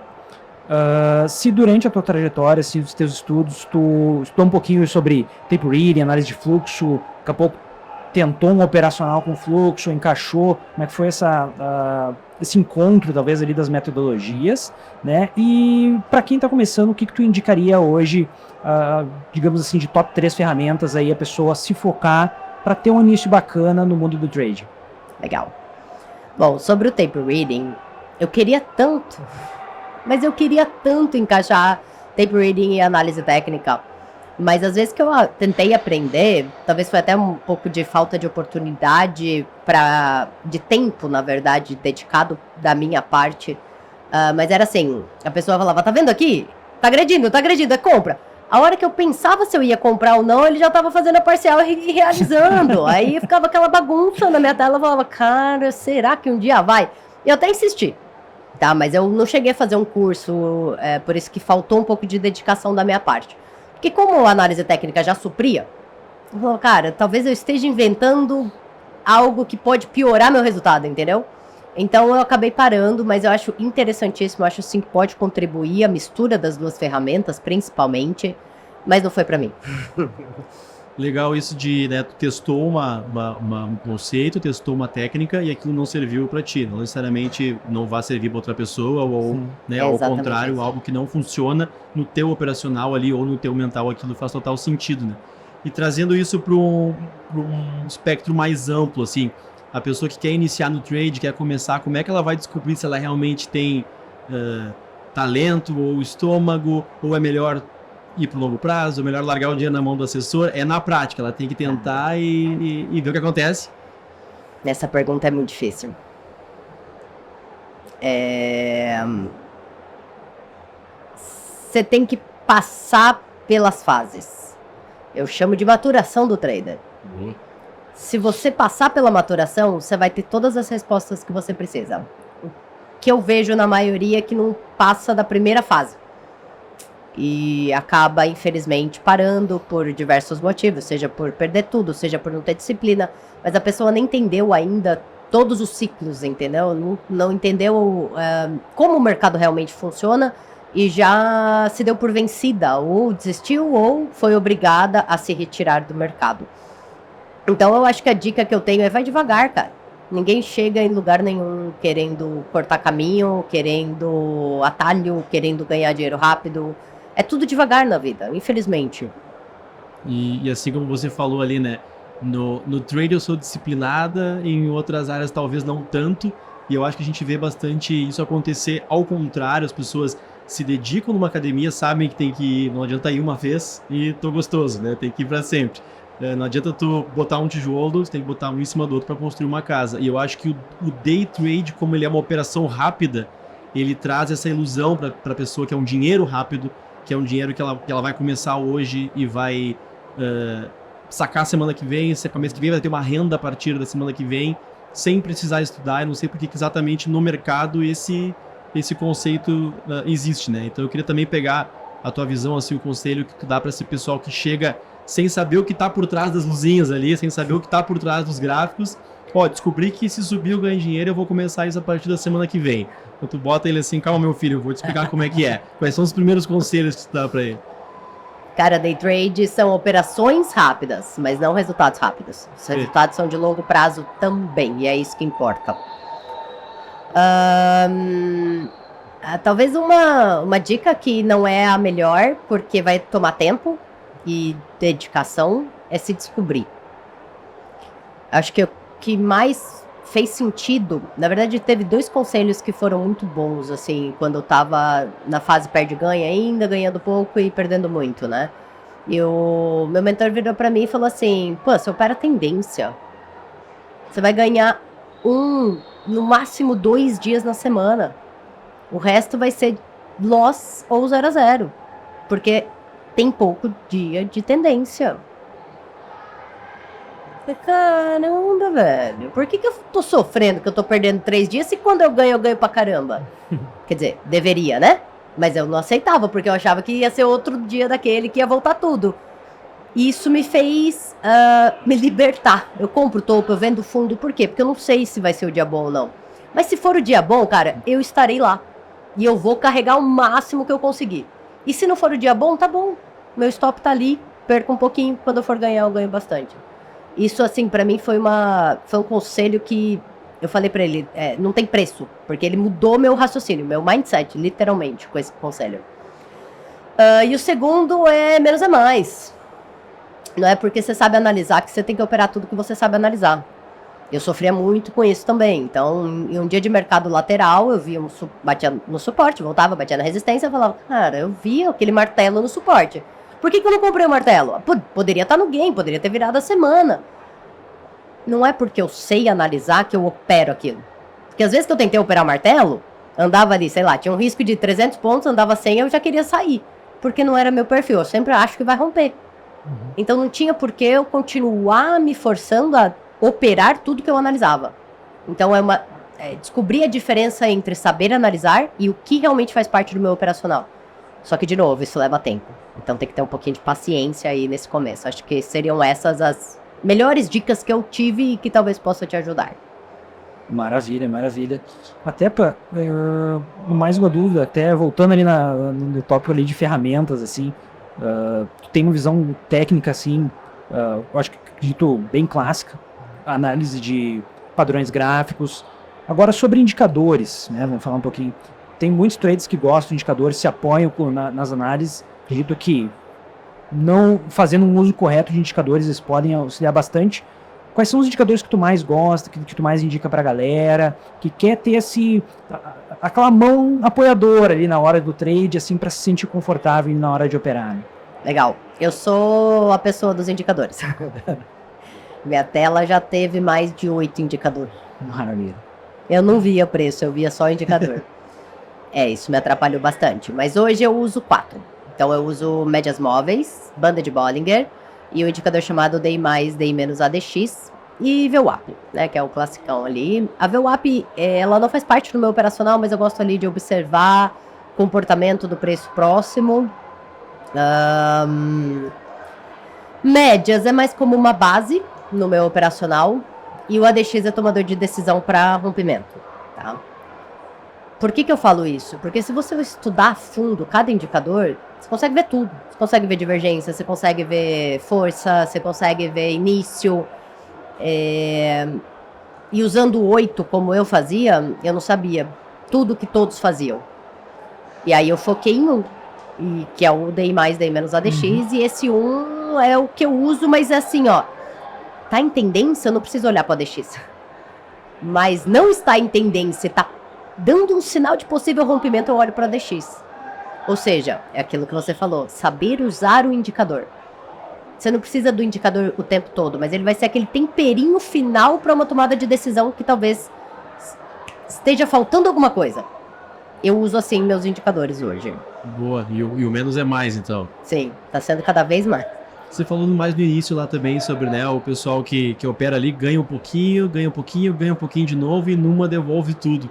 se durante a tua trajetória, se os teus estudos, tu estudou um pouquinho sobre tape reading, análise de fluxo, daqui a pouco tentou um operacional com fluxo, encaixou, como é que foi esse encontro, talvez, ali das metodologias, né? E para quem está começando, o que tu indicaria hoje, digamos assim, de top 3 ferramentas aí a pessoa se focar para ter um início bacana no mundo do trading? Legal. Bom, sobre o tape reading, eu queria tanto encaixar tape reading e análise técnica, mas às vezes que eu tentei aprender, talvez foi até um pouco de falta de oportunidade, de tempo, na verdade, dedicado da minha parte, mas era assim, a pessoa falava, tá vendo aqui? Tá agredindo, é compra. A hora que eu pensava se eu ia comprar ou não, ele já tava fazendo a parcial e realizando. Aí ficava aquela bagunça na minha tela, eu falava, cara, será que um dia vai? E eu até insisti. Tá, mas eu não cheguei a fazer um curso, por isso que faltou um pouco de dedicação da minha parte. Porque como a análise técnica já supria, eu falei, cara, talvez eu esteja inventando algo que pode piorar meu resultado, entendeu? Então eu acabei parando, mas eu acho interessantíssimo, eu acho sim que pode contribuir a mistura das 2 ferramentas, principalmente, mas não foi pra mim. Legal isso de, né, tu testou um conceito, testou uma técnica e aquilo não serviu para ti. Não necessariamente não vai servir para outra pessoa ou, né, ao contrário, isso. Algo que não funciona no teu operacional ali ou no teu mental, aquilo faz total sentido, né? E trazendo isso para um espectro mais amplo, assim, a pessoa que quer iniciar no trade, quer começar, como é que ela vai descobrir se ela realmente tem talento ou estômago, ou é melhor ir para o longo prazo, melhor largar o dinheiro na mão do assessor? É na prática, ela tem que tentar e ver o que acontece. Essa pergunta é muito difícil. Você tem que passar pelas fases. Eu chamo de maturação do trader. Se você passar pela maturação, você vai ter todas as respostas que você precisa. O que eu vejo na maioria é que não passa da primeira fase. E acaba, infelizmente, parando por diversos motivos, seja por perder tudo, seja por não ter disciplina, mas a pessoa nem entendeu ainda todos os ciclos, entendeu? Não entendeu como o mercado realmente funciona e já se deu por vencida, ou desistiu, ou foi obrigada a se retirar do mercado. Então eu acho que a dica que eu tenho é vai devagar, cara. Ninguém chega em lugar nenhum querendo cortar caminho, querendo atalho, querendo ganhar dinheiro rápido. É tudo devagar na vida, infelizmente. E assim como você falou ali, né? No trade eu sou disciplinada, em outras áreas talvez não tanto. E eu acho que a gente vê bastante isso acontecer ao contrário. As pessoas se dedicam numa academia, sabem que tem que ir, não adianta ir uma vez e tô gostoso, né? Tem que ir pra sempre. Não adianta tu botar um tijolo, você tem que botar um em cima do outro para construir uma casa. E eu acho que o day trade, como ele é uma operação rápida, ele traz essa ilusão para a pessoa que é um dinheiro rápido, que é um dinheiro que ela vai começar hoje e vai sacar semana que vem, mês que vem vai ter uma renda a partir da semana que vem, sem precisar estudar. Eu não sei porque que exatamente no mercado esse conceito existe, né? Então eu queria também pegar a tua visão, assim, o conselho que tu dá para esse pessoal que chega sem saber o que está por trás das luzinhas ali, sem saber o que está por trás dos gráficos. Descobri que se subir eu ganho dinheiro, eu vou começar isso a partir da semana que vem. Então tu bota ele assim, calma meu filho, eu vou te explicar como é que é. Quais são os primeiros conselhos que tu dá para ele? Cara, day trade são operações rápidas, mas não resultados rápidos. Os resultados são de longo prazo também, e é isso que importa. Talvez uma dica que não é a melhor, porque vai tomar tempo e dedicação, é se descobrir. Acho que o que mais fez sentido, na verdade teve 2 conselhos que foram muito bons, assim, quando eu tava na fase perde-ganha ainda, ganhando pouco e perdendo muito, né? E o meu mentor virou pra mim e falou assim, pô, você opera tendência, você vai ganhar no máximo 2 dias na semana, o resto vai ser loss ou 0 a 0, porque tem pouco dia de tendência. Caramba, velho. Por que eu tô sofrendo que eu tô perdendo 3 dias se quando eu ganho pra caramba? Quer dizer, deveria, né? Mas eu não aceitava, porque eu achava que ia ser outro dia daquele que ia voltar tudo. E isso me fez me libertar. Eu compro topo, eu vendo fundo. Por quê? Porque eu não sei se vai ser o dia bom ou não. Mas se for o dia bom, cara, eu estarei lá. E eu vou carregar o máximo que eu conseguir. E se não for o dia bom, tá bom. Meu stop tá ali, perco um pouquinho. Quando eu for ganhar, eu ganho bastante. Isso, assim, pra mim foi um conselho que eu falei pra ele, não tem preço. Porque ele mudou meu raciocínio, meu mindset, literalmente, com esse conselho. E o segundo é menos é mais. Não é porque você sabe analisar que você tem que operar tudo que você sabe analisar. Eu sofria muito com isso também. Então, em um dia de mercado lateral, eu via batia no suporte, voltava, batia na resistência, eu falava, cara, eu vi aquele martelo no suporte. Por que eu não comprei o martelo? Poderia estar no game, poderia ter virado a semana. Não é porque eu sei analisar que eu opero aquilo. Porque às vezes que eu tentei operar o martelo, andava ali, sei lá, tinha um risco de 300 pontos, andava 100, eu já queria sair. Porque não era meu perfil, eu sempre acho que vai romper. Então não tinha por que eu continuar me forçando a operar tudo que eu analisava. Então descobrir a diferença entre saber analisar e o que realmente faz parte do meu operacional. Só que, de novo, isso leva tempo. Então tem que ter um pouquinho de paciência aí nesse começo. Acho que seriam essas as melhores dicas que eu tive e que talvez possa te ajudar. Maravilha, maravilha. Até mais uma dúvida, até voltando ali no tópico ali de ferramentas, assim, tu tem uma visão técnica, assim, eu acho que acredito bem clássica, análise de padrões gráficos. Agora sobre indicadores, né, vamos falar um pouquinho. Tem muitos traders que gostam de indicadores, se apoiam nas análises. Acredito que não fazendo um uso correto de indicadores, eles podem auxiliar bastante. Quais são os indicadores que tu mais gosta, que tu mais indica pra galera, que quer ter aquela mão apoiadora ali na hora do trade, assim, para se sentir confortável na hora de operar? Né? Legal. Eu sou a pessoa dos indicadores. Minha tela já teve mais de 8 indicadores. Maravilha. Eu não via preço, eu via só indicador. Isso me atrapalhou bastante. Mas hoje eu uso 4. Então eu uso médias móveis, banda de Bollinger e o indicador chamado DI+, DI- ADX e VWAP, né, que é o classicão ali. A VWAP, ela não faz parte do meu operacional, mas eu gosto ali de observar comportamento do preço próximo. Médias é mais como uma base no meu operacional e o ADX é tomador de decisão para rompimento, tá? Por que eu falo isso? Porque se você estudar a fundo cada indicador, você consegue ver tudo. Você consegue ver divergência, você consegue ver força, você consegue ver início. E usando o 8 como eu fazia, eu não sabia tudo que todos faziam. E aí eu foquei em um, que é o DI+, DI- ADX, e esse 1 é o que eu uso, mas é assim, ó, tá em tendência, eu não preciso olhar para o ADX. Mas não está em tendência, tá dando um sinal de possível rompimento, eu olho para o ADX. Ou seja, é aquilo que você falou, saber usar o indicador. Você não precisa do indicador o tempo todo, mas ele vai ser aquele temperinho final para uma tomada de decisão que talvez esteja faltando alguma coisa. Eu uso assim meus indicadores hoje. Boa, e o menos é mais, então. Sim, tá sendo cada vez mais. Você falou mais no início lá também sobre, né, o pessoal que opera ali ganha um pouquinho, ganha um pouquinho de novo e numa devolve tudo.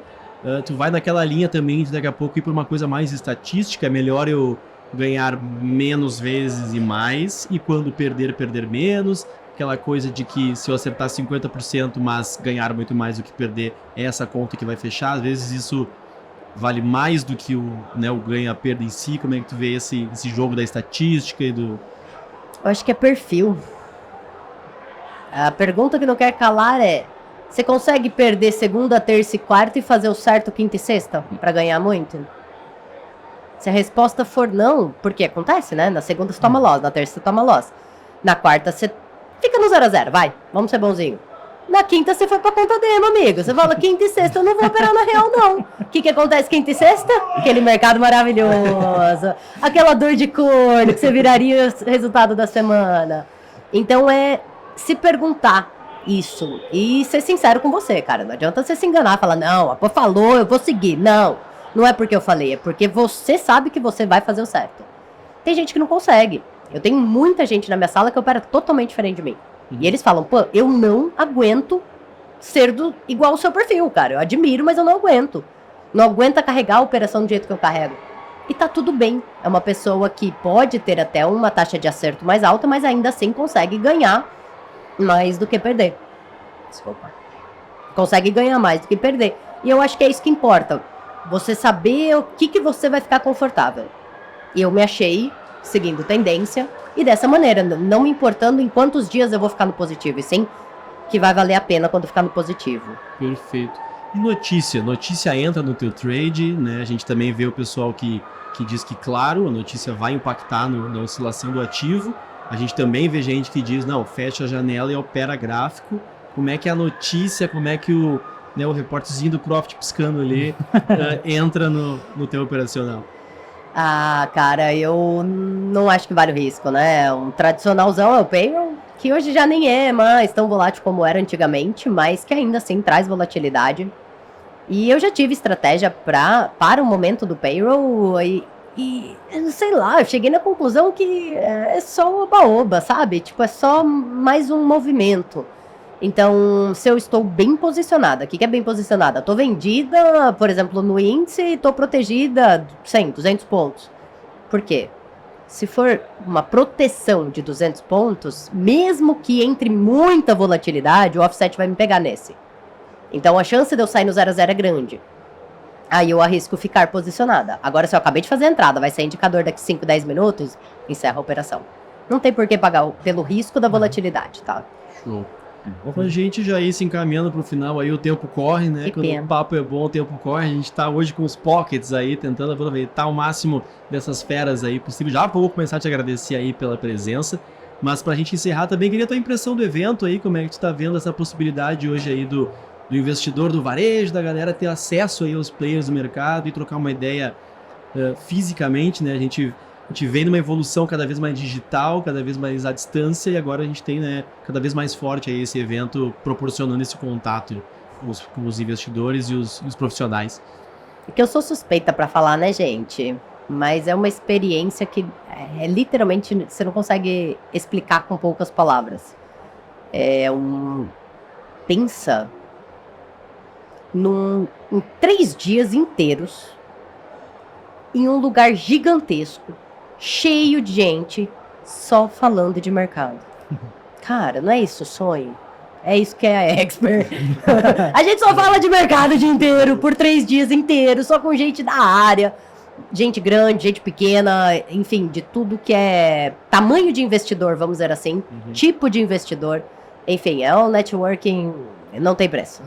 Tu vai naquela linha também de daqui a pouco ir para uma coisa mais estatística, é melhor eu ganhar menos vezes e mais, e quando perder menos, aquela coisa de que se eu acertar 50%, mas ganhar muito mais do que perder, é essa conta que vai fechar, às vezes isso vale mais do que o ganho e a perda em si. Como é que tu vê esse jogo da estatística e do... Eu acho que é perfil. A pergunta que não quer calar é: você consegue perder segunda, terça e quarta e fazer o certo quinta e sexta para ganhar muito? Se a resposta for não, porque acontece, né? Na segunda você toma loss, na terça você toma loss. Na quarta você fica no 0-0, vai, vamos ser bonzinho. Na quinta você foi pra conta demo, amigo. Você fala, quinta e sexta eu não vou operar na real, não. O que acontece quinta e sexta? Aquele mercado maravilhoso. Aquela dor de corno que você viraria o resultado da semana. Então é se perguntar isso e ser sincero com você, cara. Não adianta você se enganar, falar, não, a Pô falou, eu vou seguir. Não, não é porque eu falei, é porque você sabe que você vai fazer o certo. Tem gente que não consegue. Eu tenho muita gente na minha sala que opera totalmente diferente de mim. E eles falam, pô, eu não aguento ser igual ao seu perfil, cara. Eu admiro, mas eu não aguento. Não aguenta carregar a operação do jeito que eu carrego. E tá tudo bem. É uma pessoa que pode ter até uma taxa de acerto mais alta, mas ainda assim consegue ganhar mais do que perder. Desculpa. Consegue ganhar mais do que perder. E eu acho que é isso que importa. Você saber o que você vai ficar confortável. E eu me achei seguindo tendência. E dessa maneira, não me importando em quantos dias eu vou ficar no positivo, e sim que vai valer a pena quando ficar no positivo. Perfeito. E notícia entra no teu trade, né? A gente também vê o pessoal que diz que, claro, a notícia vai impactar na oscilação do ativo. A gente também vê gente que diz, não, fecha a janela e opera gráfico. Como é que a notícia, como é que o reportezinho do Profit piscando ali entra no teu operacional? Ah, cara, eu não acho que vale o risco, né? Um tradicionalzão é o payroll, que hoje já nem é mais tão volátil como era antigamente, mas que ainda assim traz volatilidade. E eu já tive estratégia para o momento do payroll e sei lá, eu cheguei na conclusão que é só oba-oba, sabe? Tipo, é só mais um movimento. Então, se eu estou bem posicionada, o que é bem posicionada? Estou vendida, por exemplo, no índice e estou protegida 100, 200 pontos. Por quê? Se for uma proteção de 200 pontos, mesmo que entre muita volatilidade, o offset vai me pegar nesse. Então, a chance de eu sair no 0-0 é grande. Aí eu arrisco ficar posicionada. Agora, se eu acabei de fazer a entrada, vai ser indicador daqui 5, 10 minutos, encerra a operação. Não tem por que pagar pelo risco da volatilidade, tá? Show. A gente já ir se encaminhando pro final aí, o tempo corre, né? Que Quando pena. o papo é bom, o tempo corre. A gente tá hoje com os pockets aí, tentando aproveitar o máximo dessas feras aí possível. Já vou começar a te agradecer aí pela presença. Mas pra gente encerrar também, queria a tua impressão do evento aí, como é que tu tá vendo essa possibilidade hoje aí do investidor do varejo, da galera ter acesso aí aos players do mercado e trocar uma ideia fisicamente, né? A gente vem numa evolução cada vez mais digital, cada vez mais à distância, e agora a gente tem, né, cada vez mais forte aí esse evento proporcionando esse contato com os investidores e os profissionais. Porque eu sou suspeita pra falar, né, gente? Mas é uma experiência que literalmente você não consegue explicar com poucas palavras. Pensa em 3 dias inteiros em um lugar gigantesco, cheio de gente, só falando de mercado. Cara, não é isso o sonho? É isso que é a Expert. A gente só fala de mercado o dia inteiro, por 3 dias inteiros, só com gente da área. Gente grande, gente pequena, enfim, de tudo que é tamanho de investidor, vamos dizer assim, tipo de investidor. Enfim, é um networking, não tem preço.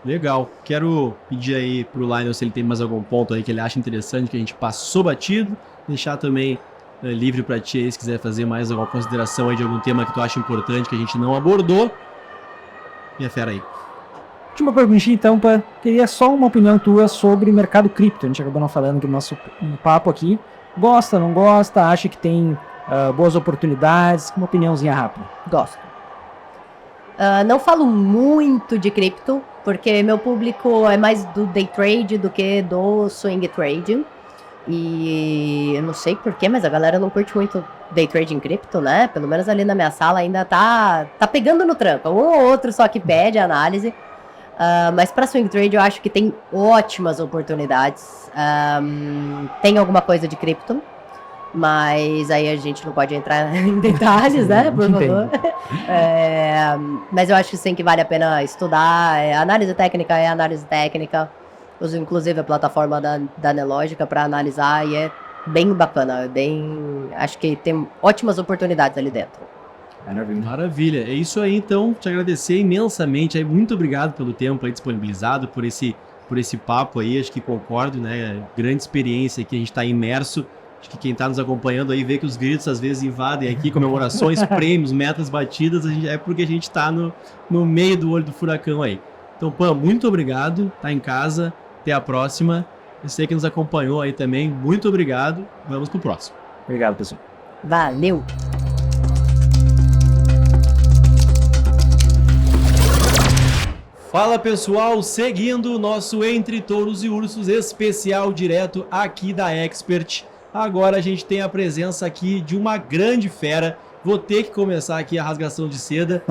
Legal. Quero pedir aí pro Lionel se ele tem mais algum ponto aí que ele acha interessante, que a gente passou batido. Deixar também livre para ti aí, se quiser fazer mais alguma consideração aí de algum tema que tu acha importante que a gente não abordou. E a fera aí. Última perguntinha, então, queria só uma opinião tua sobre o mercado cripto. A gente acabou não falando que no nosso papo aqui. Gosta, não gosta? Acha que tem boas oportunidades? Uma opiniãozinha rápida. Gosto. Não falo muito de cripto, porque meu público é mais do day trade do que do swing trade. E eu não sei porquê, mas a galera não curte muito day trade em cripto, né? Pelo menos ali na minha sala ainda tá pegando no tranco. Um ou outro só que pede análise. Mas para swing trade eu acho que tem ótimas oportunidades. Tem alguma coisa de cripto, mas aí a gente não pode entrar em detalhes, né? Por favor. Mas eu acho que sim, que vale a pena estudar. Análise técnica é análise técnica. Uso inclusive a plataforma da Nelogica para analisar e é bem bacana. Acho que tem ótimas oportunidades ali dentro. Maravilha. É isso aí, então. Te agradecer imensamente. Aí, muito obrigado pelo tempo aí disponibilizado, por esse papo aí. Acho que concordo, né? Grande experiência aqui, a gente está imerso. Acho que quem está nos acompanhando aí vê que os gritos às vezes invadem aqui, comemorações, prêmios, metas batidas. É porque a gente está no meio do olho do furacão aí. Então, Pam, muito obrigado. Tá em casa. Até a próxima. Você que nos acompanhou aí também, muito obrigado. Vamos pro próximo. Obrigado, pessoal. Valeu! Fala pessoal, seguindo o nosso Entre Touros e Ursos especial direto aqui da Expert. Agora a gente tem a presença aqui de uma grande fera. Vou ter que começar aqui a rasgação de seda,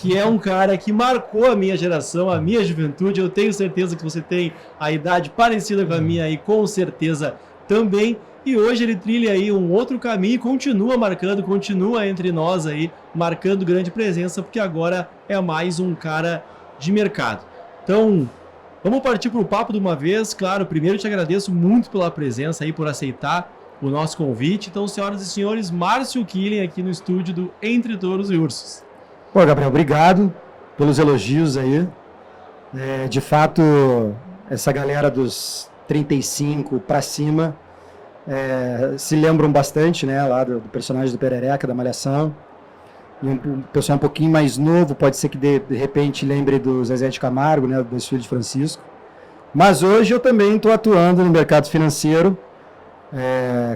que é um cara que marcou a minha geração, a minha juventude. Eu tenho certeza que você tem a idade parecida com a minha aí, com certeza também. E hoje ele trilha aí um outro caminho e continua marcando, continua entre nós aí, marcando grande presença, porque agora é mais um cara de mercado. Então, vamos partir para o papo de uma vez. Claro, primeiro eu te agradeço muito pela presença aí, por aceitar o nosso convite. Então, senhoras e senhores, Márcio Killing aqui no estúdio do Entre Touros e Ursos. Pô, Gabriel, obrigado pelos elogios aí. De fato, essa galera dos 35 para cima se lembram bastante, né, lá do personagem do Perereca, da Malhação. E um pessoal um pouquinho mais novo, pode ser que de repente lembre do Zezé de Camargo, né, do filho de Francisco. Mas hoje eu também estou atuando no mercado financeiro.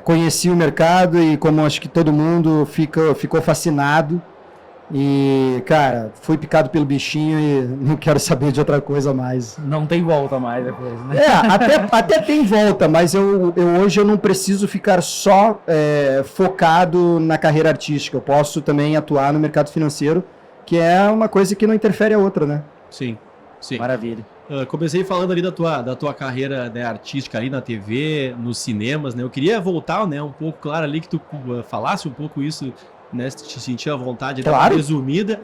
Conheci o mercado e, como acho que todo mundo, ficou fascinado. E, cara, fui picado pelo bichinho e não quero saber de outra coisa mais. Não tem volta mais depois, né? Até tem volta, mas hoje eu não preciso ficar só focado na carreira artística. Eu posso também atuar no mercado financeiro, que é uma coisa que não interfere a outra, né? Sim, sim. Maravilha. Comecei falando ali da tua carreira, né, artística ali na TV, nos cinemas, né? Eu queria voltar, né, um pouco, claro, ali que tu falasse um pouco isso, né, se te sentia à vontade, claro, resumida.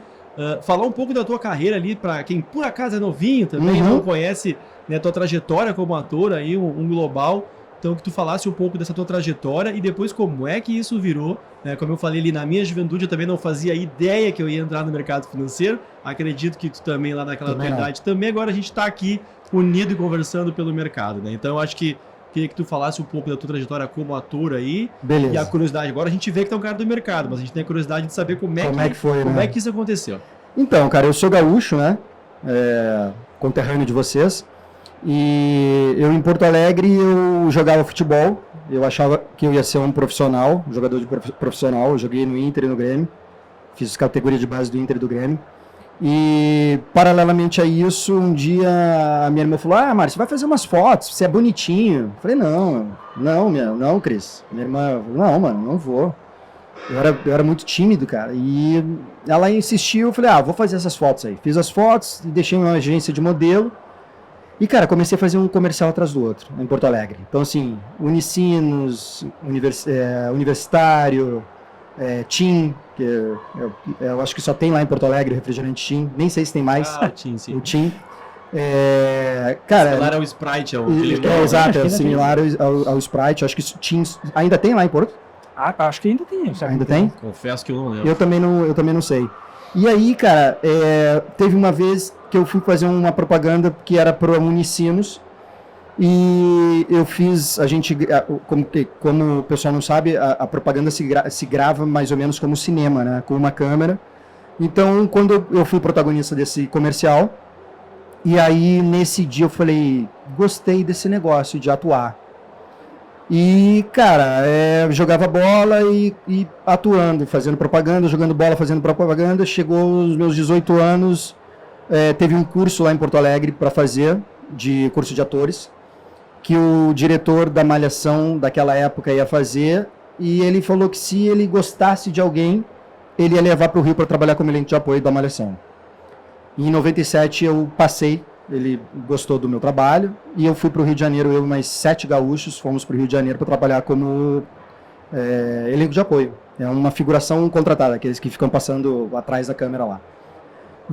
Falar um pouco da tua carreira ali, para quem por acaso é novinho também, não conhece, né, tua trajetória como ator aí, um global. Então, que tu falasse um pouco dessa tua trajetória e depois como é que isso virou. Como eu falei ali, na minha juventude eu também não fazia ideia que eu ia entrar no mercado financeiro. Acredito que tu também lá naquela tua idade também. Agora a gente está aqui unido e conversando pelo mercado, né? Então, eu acho que queria que tu falasse um pouco da tua trajetória como ator aí. Beleza. E a curiosidade. Agora a gente vê que tu é um cara do mercado, mas a gente tem a curiosidade de saber como é que isso aconteceu. Então, cara, eu sou gaúcho, né? Conterrâneo de vocês. E eu em Porto Alegre eu jogava futebol, eu achava que eu ia ser um profissional, um jogador de profissional, eu joguei no Inter e no Grêmio, fiz categoria de base do Inter e do Grêmio. E paralelamente a isso, um dia a minha irmã falou: Márcio, vai fazer umas fotos, você é bonitinho. Eu falei: não, Cris. Minha irmã falou: não, mano, não vou. Eu era muito tímido, cara. E ela insistiu, eu falei: vou fazer essas fotos aí. Fiz as fotos, deixei uma agência de modelo. E, cara, comecei a fazer um comercial atrás do outro, em Porto Alegre. Então, assim, Unicinos, Universitário, TIM, porque eu acho que só tem lá em Porto Alegre refrigerante Tim, nem sei se tem mais. Ah, Tim, sim. O Tim. Cara, Similar ao Sprite, é o que ele fala. exato, Acho que é ainda similar ao Sprite. Acho que Tim ainda tem lá em Porto. Acho que ainda tem. Sabe? Ainda tem? Confesso que eu não lembro. Eu também não sei. E aí, cara, teve uma vez que eu fui fazer uma propaganda que era para Unicinos. E eu fiz, como o pessoal não sabe, a propaganda se grava mais ou menos como cinema, né? Com uma câmera. Então, quando eu fui protagonista desse comercial, e aí nesse dia eu falei, gostei desse negócio de atuar. E, cara, jogava bola e atuando, fazendo propaganda, jogando bola, fazendo propaganda. Chegou os meus 18 anos, teve um curso lá em Porto Alegre para fazer, de curso de atores, que o diretor da Malhação daquela época ia fazer, e ele falou que se ele gostasse de alguém, ele ia levar para o Rio para trabalhar como elenco de apoio da Malhação. Em 97 eu passei, ele gostou do meu trabalho, e eu fui para o Rio de Janeiro, eu e mais 7 gaúchos, fomos para o Rio de Janeiro para trabalhar como elenco de apoio. É uma figuração contratada, aqueles que ficam passando atrás da câmera lá.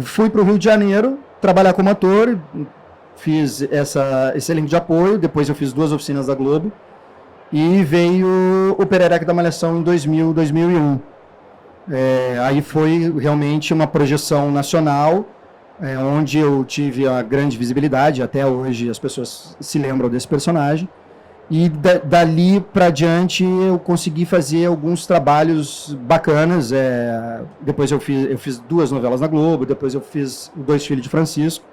Fui para o Rio de Janeiro trabalhar como ator, fiz esse elenco de apoio, depois eu fiz 2 oficinas da Globo, e veio o Perereca da Malhação em 2000, 2001. Aí foi realmente uma projeção nacional, onde eu tive a grande visibilidade, até hoje as pessoas se lembram desse personagem, e dali para diante eu consegui fazer alguns trabalhos bacanas. Depois eu fiz 2 novelas na Globo, depois eu fiz o 2 Filhos de Francisco,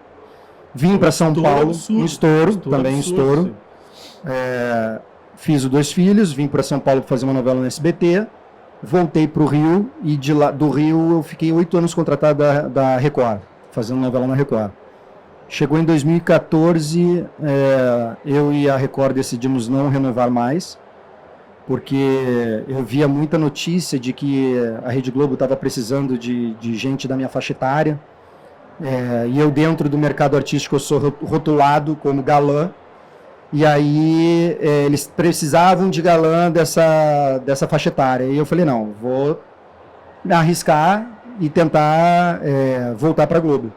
vim para São Paulo, um estouro. Fiz o 2 Filhos, vim para São Paulo para fazer uma novela no SBT, voltei para o Rio, e do Rio eu fiquei 8 anos contratado da Record, fazendo novela na Record. Chegou em 2014, eu e a Record decidimos não renovar mais, porque eu via muita notícia de que a Rede Globo estava precisando de gente da minha faixa etária, e eu dentro do mercado artístico eu sou rotulado como galã, e aí eles precisavam de galã dessa faixa etária, e eu falei, não, vou arriscar e tentar voltar para a Globo.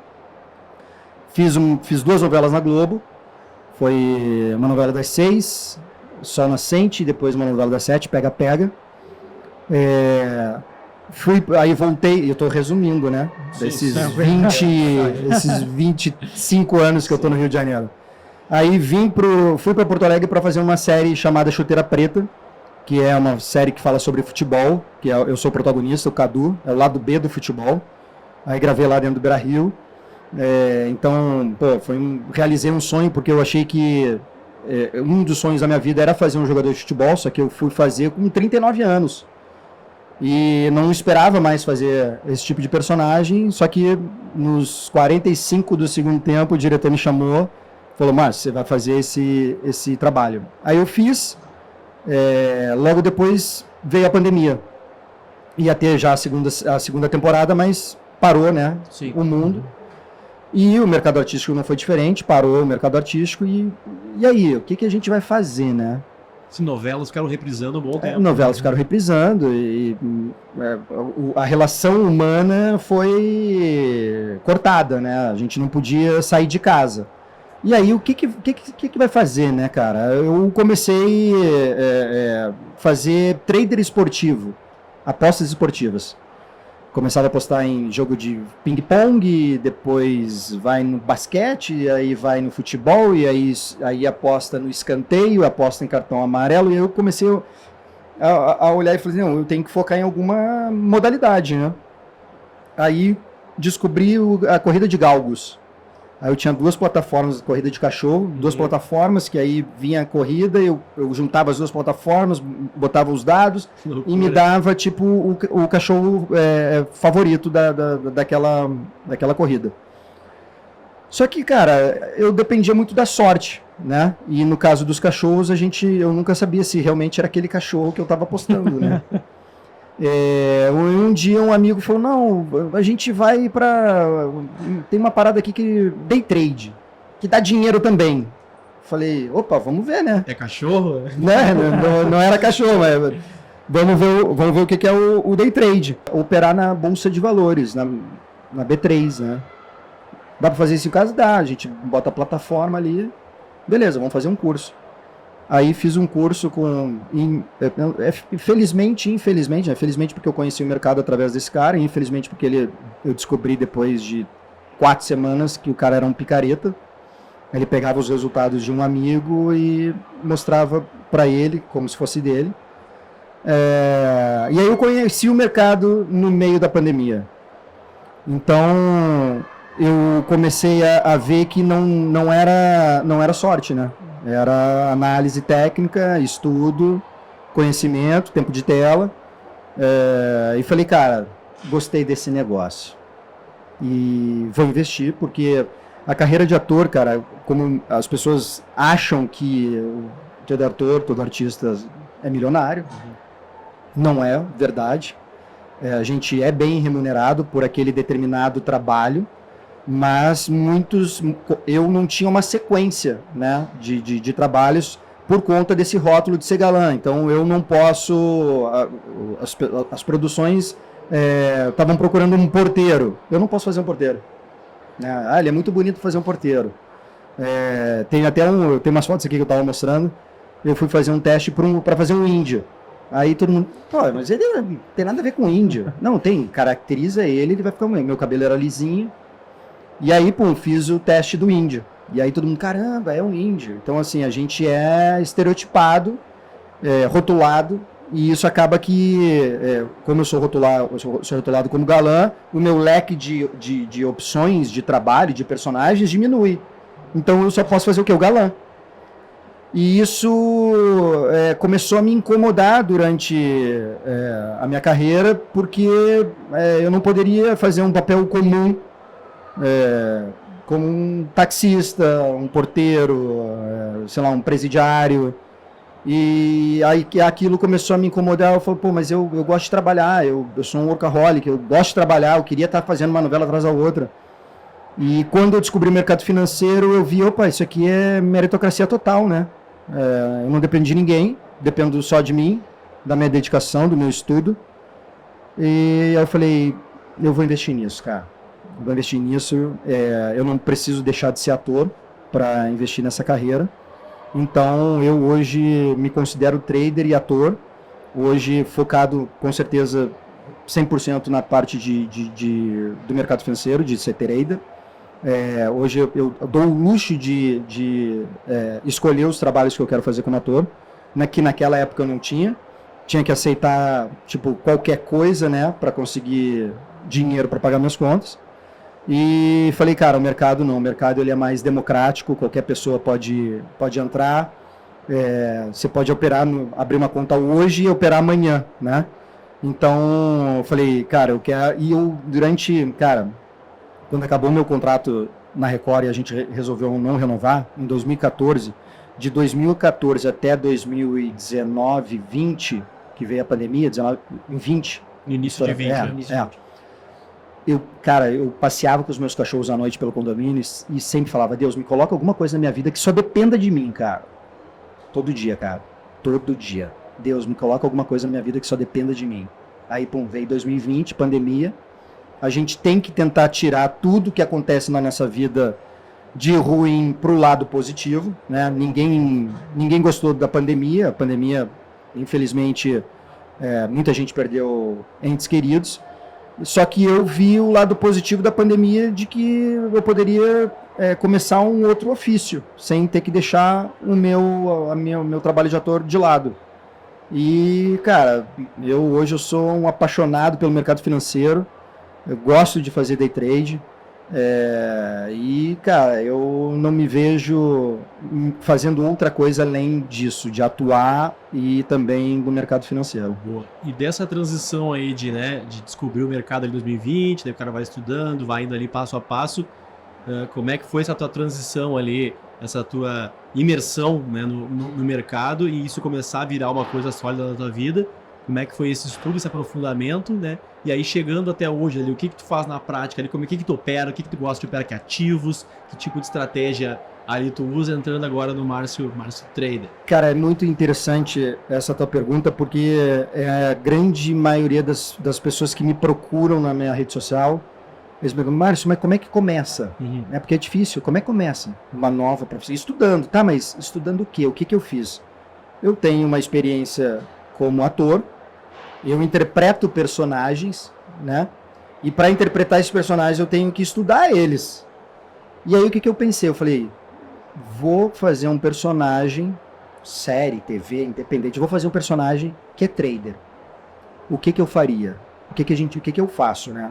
Fiz 2 novelas na Globo, foi uma novela das 6, Sol Nascente, depois uma novela das 7, Pega Pega. Aí voltei, eu estou resumindo, né? Esses 25 anos que eu estou no Rio de Janeiro. Aí fui para Porto Alegre para fazer uma série chamada Chuteira Preta, que é uma série que fala sobre futebol, que eu sou o protagonista, o Cadu, é o lado B do futebol. Aí gravei lá dentro do Beira-Rio. Então, realizei um sonho, porque eu achei que um dos sonhos da minha vida era fazer um jogador de futebol, só que eu fui fazer com 39 anos. E não esperava mais fazer esse tipo de personagem, só que nos 45 do segundo tempo o diretor me chamou, falou, Márcio, você vai fazer esse trabalho. Aí eu fiz, logo depois veio a pandemia. Ia ter já a segunda temporada, mas parou, né? Sim. O mundo. E o mercado artístico não foi diferente, parou o mercado artístico, e aí, o que a gente vai fazer, né? As novelas ficaram reprisando um bom tempo. Novelas ficaram reprisando, e a relação humana foi cortada, né? A gente não podia sair de casa. E aí, o que vai fazer, né, cara? Eu comecei a fazer trader esportivo, apostas esportivas. Começava a apostar em jogo de ping-pong, depois vai no basquete, aí vai no futebol, e aí aposta no escanteio, aposta em cartão amarelo, e eu comecei a olhar e falei, não, eu tenho que focar em alguma modalidade, né? Aí descobri a corrida de galgos. Aí eu tinha 2 plataformas de corrida de cachorro, 2 plataformas, que aí vinha a corrida, eu juntava as 2 plataformas, botava os dados e me dava tipo o cachorro favorito daquela corrida. Só que, cara, eu dependia muito da sorte, né? E no caso dos cachorros, eu nunca sabia se realmente era aquele cachorro que eu estava apostando, né? Um dia um amigo falou, não, a gente vai tem uma parada aqui que day trade, que dá dinheiro também. Falei, opa, vamos ver, né? É cachorro? Né? Não era cachorro, mas vamos ver o que é o day trade. Operar na bolsa de valores, na B3, né? Dá para fazer isso em casa? Dá. A gente bota a plataforma ali. Beleza, vamos fazer um curso. Aí fiz um curso infelizmente, né? Felizmente porque eu conheci o mercado através desse cara, e infelizmente porque eu descobri depois de 4 semanas que o cara era um picareta. Ele pegava os resultados de um amigo e mostrava para ele como se fosse dele. E aí eu conheci o mercado no meio da pandemia. Então eu comecei a ver que não era sorte, né? Era análise técnica, estudo, conhecimento, tempo de tela. E falei, cara, gostei desse negócio. E vou investir, porque a carreira de ator, cara, como as pessoas acham que o dia de ator, todo artista é milionário, não é verdade. A gente é bem remunerado por aquele determinado trabalho, mas eu não tinha uma sequência, né, de trabalhos por conta desse rótulo de ser galã. Então eu não posso, as produções estavam procurando um porteiro, eu não posso fazer um porteiro. Ele é muito bonito fazer um porteiro. Tem umas fotos aqui que eu estava mostrando, eu fui fazer um teste para fazer um índio. Aí todo mundo, mas ele não tem nada a ver com índio. Não, caracteriza ele vai ficar, meu cabelo era lisinho. E aí, fiz o teste do índio. E aí todo mundo, caramba, é um índio. Então, assim, a gente é estereotipado, rotulado, e isso acaba que, como eu sou rotulado como galã, o meu leque de opções de trabalho, de personagens, diminui. Então eu só posso fazer o quê? O galã. E isso começou a me incomodar durante a minha carreira, porque eu não poderia fazer um papel comum, como um taxista, um porteiro, sei lá, um presidiário. E aí aquilo começou a me incomodar. Eu falei, mas eu gosto de trabalhar, eu sou um workaholic, eu gosto de trabalhar, eu queria estar fazendo uma novela atrás da outra. E quando eu descobri o mercado financeiro, eu vi, isso aqui é meritocracia total, né? Eu não dependo de ninguém, dependo só de mim, da minha dedicação, do meu estudo. E aí eu falei, eu vou investir nisso, cara. Vou investir nisso, eu não preciso deixar de ser ator para investir nessa carreira. Então eu hoje me considero trader e ator, hoje focado com certeza 100% na parte do mercado financeiro, de ser trader. Hoje eu dou o luxo de escolher os trabalhos que eu quero fazer como ator, que naquela época eu não tinha que aceitar qualquer coisa, né, para conseguir dinheiro para pagar minhas contas. E falei, cara, o mercado ele é mais democrático, qualquer pessoa pode entrar, você pode abrir uma conta hoje e operar amanhã, né? Então, eu falei, cara, eu quero... E quando acabou meu contrato na Record e a gente resolveu não renovar, em 2014, de 2014 até 2019, 20, que veio a pandemia, 20. No início de 20. Eu passeava com os meus cachorros à noite pelo condomínio e sempre falava, Deus, me coloca alguma coisa na minha vida que só dependa de mim, cara. Todo dia, cara. Todo dia. Deus, me coloca alguma coisa na minha vida que só dependa de mim. Aí, veio 2020, pandemia. A gente tem que tentar tirar tudo que acontece na nossa vida de ruim pro lado positivo, né? Ninguém gostou da pandemia. A pandemia, infelizmente, muita gente perdeu entes queridos. Só que eu vi o lado positivo da pandemia de que eu poderia começar um outro ofício, sem ter que deixar o meu trabalho de ator de lado. E, cara, hoje eu sou um apaixonado pelo mercado financeiro, eu gosto de fazer day trade, e, cara, eu não me vejo fazendo outra coisa além disso, de atuar e também no mercado financeiro. Boa. E dessa transição aí de descobrir o mercado ali em 2020, daí o cara vai estudando, vai indo ali passo a passo, como é que foi essa tua transição ali, essa tua imersão, né, no mercado, e isso começar a virar uma coisa sólida na tua vida? Como é que foi esse estudo, esse aprofundamento, né? E aí chegando até hoje ali, o que tu faz na prática ali, que tu opera, o que tu gosta de operar, que ativos, que tipo de estratégia ali tu usa entrando agora no Márcio Trader? Cara, é muito interessante essa tua pergunta, porque a grande maioria das pessoas que me procuram na minha rede social, eles me perguntam, Márcio, mas como é que começa? É porque é difícil, como é que começa uma nova profissão? Estudando, tá, mas estudando o quê? O que eu fiz? Eu tenho uma experiência como ator, eu interpreto personagens, né? E para interpretar esses personagens eu tenho que estudar eles. E aí o que eu pensei? Eu falei, vou fazer um personagem, série, TV, independente, vou fazer um personagem que é trader. O que eu faria? O que eu faço, né?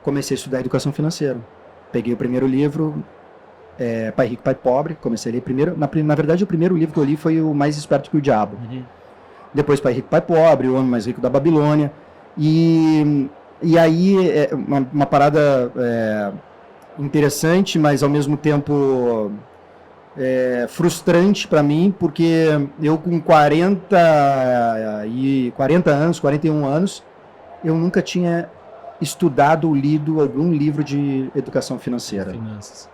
Comecei a estudar educação financeira. Peguei o primeiro livro, Pai Rico, Pai Pobre, comecei a ler primeiro. Na verdade, o primeiro livro que eu li foi o Mais Esperto que o Diabo. Depois Pai Rico, Pai Pobre, O Homem Mais Rico da Babilônia. E aí, uma parada interessante, mas ao mesmo tempo frustrante para mim, porque eu com 41 anos, eu nunca tinha estudado ou lido algum livro de educação financeira. Finanças.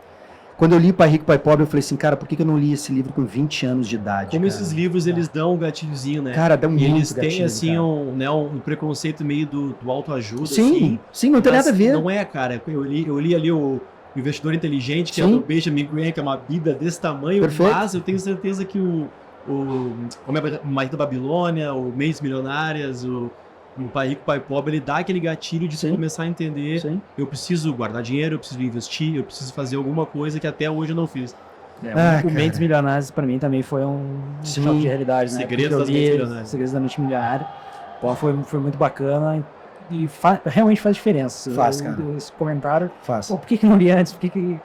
Quando eu li Pai Rico, Pai Pobre, eu falei assim, cara, por que eu não li esse livro com 20 anos de idade? Como cara? esses livros, eles dão um gatilhozinho, né? Cara, dá muito eles gatilho, têm, assim, cara. um preconceito meio do autoajuda, Sim, assim. sim, não tem Mas nada a ver. Não é, cara. Eu li ali o Investidor Inteligente, que é Sim. do Benjamin Graham, que é uma bíblia desse tamanho, Perfeito. mas eu tenho certeza que o Mais da Babilônia, o Mentes Milionárias, o Pai Rico, Pai Pobre, ele dá aquele gatilho de Sim. começar a entender, Sim. eu preciso guardar dinheiro, eu preciso investir, eu preciso fazer alguma coisa que até hoje eu não fiz. O Mentes Milionários, pra mim, também foi um Sim. choque de realidade, né? Segredos Porque eu das li Mentes Milionárias. Segredos da Mente Milionária. Pô, foi muito bacana e realmente faz diferença. Faz, cara. Esse comentário, Faz. pô, por que não li antes? Por que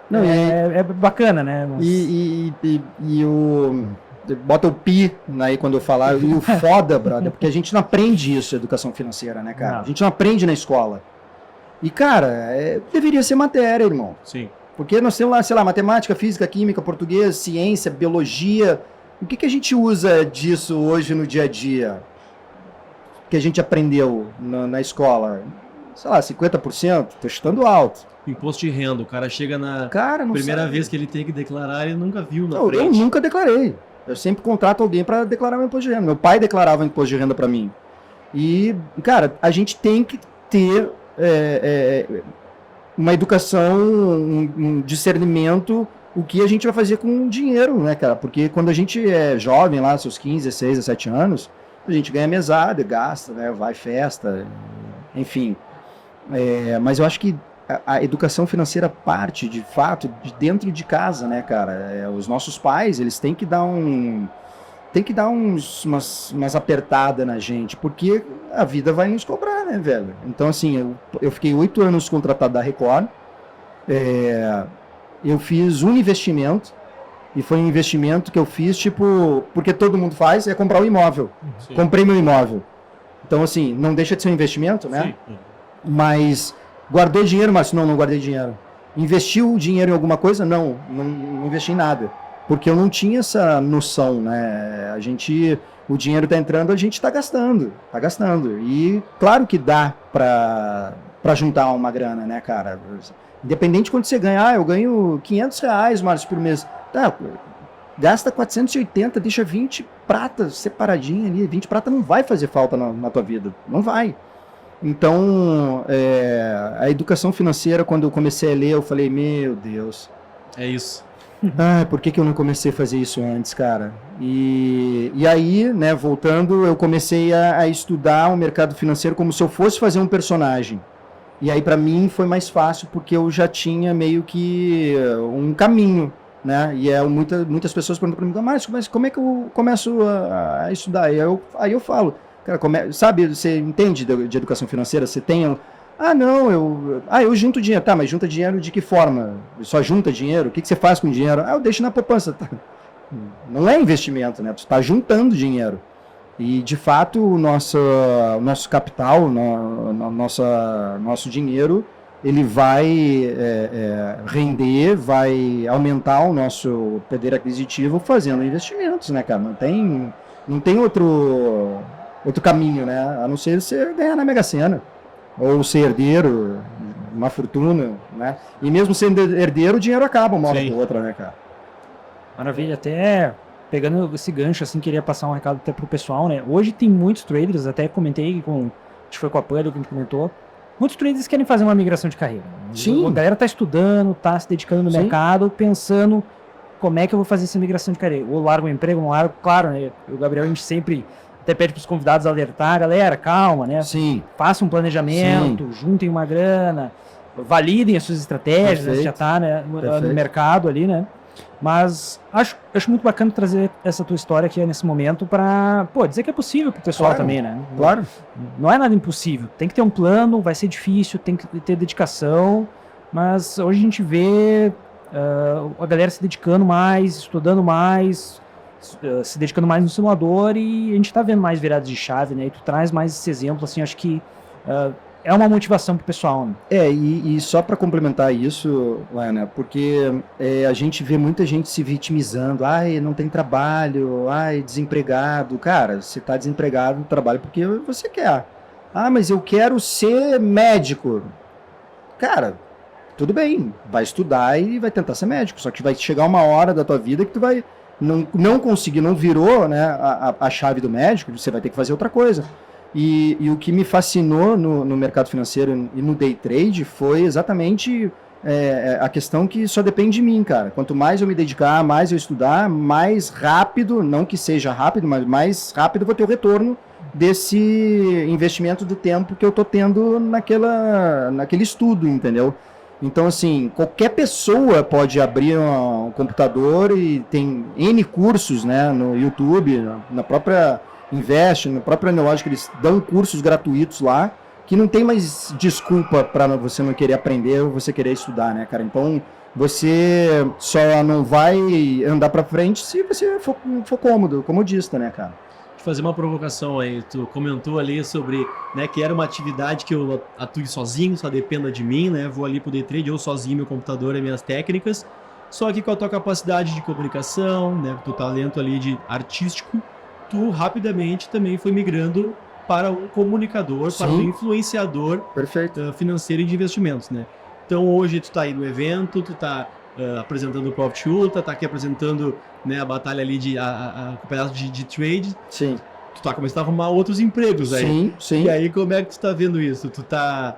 Não, é bacana, né? Mas- E o... Bota o pi aí quando eu falar. E o foda, brother, porque a gente não aprende isso, educação financeira, né, cara? Não. A gente não aprende na escola. E, cara, deveria ser matéria, irmão. Sim. Porque nós temos lá, sei lá, matemática, física, química, português, ciência, biologia. O que a gente usa disso hoje no dia a dia? Que a gente aprendeu na escola? Sei lá, 50%? Tô chutando alto. Imposto de renda, o cara chega na Cara, não primeira sabe. vez que ele tem que declarar, ele nunca viu na Não, eu frente. nunca declarei. Eu sempre contrato alguém para declarar meu imposto de renda. Meu pai declarava imposto de renda para mim. E, cara, a gente tem que ter uma educação, um discernimento, o que a gente vai fazer com o dinheiro, né, cara? Porque quando a gente é jovem, lá, seus 15, 16, 17 anos, a gente ganha mesada, gasta, né, vai festa, enfim. Mas eu acho que a educação financeira parte, de fato, de dentro de casa, né, cara? Os nossos pais, eles têm que dar umas apertadas na gente, porque a vida vai nos cobrar, né, velho? Então, assim, eu fiquei 8 anos contratado da Record, eu fiz um investimento, e foi um investimento que eu fiz, tipo, porque todo mundo faz, é comprar um imóvel. Sim. Comprei meu imóvel. Então, assim, não deixa de ser um investimento, né? Sim. Mas guardei dinheiro, mas não guardei dinheiro. Investiu o dinheiro em alguma coisa? Não investi em nada. Porque eu não tinha essa noção, né? O dinheiro tá entrando, a gente tá gastando. E claro que dá pra juntar uma grana, né, cara? Independente de quanto você ganha. Eu ganho R$500, Márcio, por mês. Tá, gasta 480, deixa 20 pratas separadinha ali. 20 prata não vai fazer falta na tua vida. Não vai. Então, a educação financeira, quando eu comecei a ler, eu falei, meu Deus. É isso. Por que eu não comecei a fazer isso antes, cara? E aí, né, voltando, eu comecei a estudar o mercado financeiro como se eu fosse fazer um personagem. E aí, para mim, foi mais fácil, porque eu já tinha meio que um caminho, né? E muitas pessoas perguntam para mim, mas como é que eu começo a estudar? Aí eu falo, cara, sabe, você entende de educação financeira? Você tem... eu junto dinheiro. Tá, mas junta dinheiro de que forma? Só junta dinheiro? O que você faz com o dinheiro? Eu deixo na poupança. Tá. Não é investimento, né? Você está juntando dinheiro. E, de fato, o nosso capital, nosso dinheiro, ele vai render, vai aumentar o nosso poder aquisitivo fazendo investimentos, né, cara? Não tem outro caminho, né? A não ser você ganhar na Mega Sena. Ou ser herdeiro uma fortuna, né? E mesmo sendo herdeiro, o dinheiro acaba uma hora Sim. ou outra, né, cara? Maravilha, até pegando esse gancho, assim, queria passar um recado até pro pessoal, né? Hoje tem muitos traders, até comentei com, acho que foi com a Pânico que a gente comentou, muitos traders querem fazer uma migração de carreira. Sim. A galera tá estudando, tá se dedicando no Sim. mercado, pensando como é que eu vou fazer essa migração de carreira. Ou largo o emprego, não largo, claro, né? O Gabriel, a gente sempre até pede pros convidados alertar, galera, calma, né? Sim. Façam um planejamento, juntem uma grana, validem as suas estratégias, né? Perfeito. Você já tá, né, no Perfeito. mercado ali, né? Mas acho muito bacana trazer essa tua história aqui nesse momento para, dizer que é possível pro pessoal Claro. também, né? Claro. Não é nada impossível. Tem que ter um plano, vai ser difícil, tem que ter dedicação, mas hoje a gente vê a galera se dedicando mais, estudando mais, se dedicando mais no simulador e a gente tá vendo mais viradas de chave, né? E tu traz mais esse exemplo, assim, acho que é uma motivação pro pessoal, né? E só para complementar isso, Lana, porque a gente vê muita gente se vitimizando, ai, não tem trabalho, ai, desempregado. Cara, você tá desempregado no trabalho porque você quer. Ah, mas eu quero ser médico. Cara, tudo bem, vai estudar e vai tentar ser médico, só que vai chegar uma hora da tua vida que tu vai não conseguir, não virou, né, a chave do médico, você vai ter que fazer outra coisa. E o que me fascinou no mercado financeiro e no day trade foi exatamente a questão que só depende de mim, cara. Quanto mais eu me dedicar, mais eu estudar, mais rápido, não que seja rápido, mas mais rápido eu vou ter o retorno desse investimento do tempo que eu tô tendo naquele estudo, entendeu? Então, assim, qualquer pessoa pode abrir um computador e tem N cursos, né, no YouTube, na própria Invest, no próprio Analogic, eles dão cursos gratuitos lá, que não tem mais desculpa para você não querer aprender ou você querer estudar, né, cara? Então, você só não vai andar para frente se você for cômodo, comodista, né, cara? Fazer uma provocação aí, tu comentou ali sobre, né, que era uma atividade que eu atue sozinho, só dependa de mim, né, vou ali pro day trade, eu sozinho, meu computador e minhas técnicas, só que com a tua capacidade de comunicação, né, com o teu talento ali de artístico, tu rapidamente também foi migrando para um comunicador, Sim. para um influenciador Perfeito. financeiro e de investimentos, né. Então hoje tu tá aí no evento, tu tá apresentando o Profit Ultra, tá aqui apresentando, né, a batalha ali a campeonato de trade. Sim. Tu tá começando a arrumar outros empregos aí. Sim, sim. E aí, como é que tu tá vendo isso? Tu tá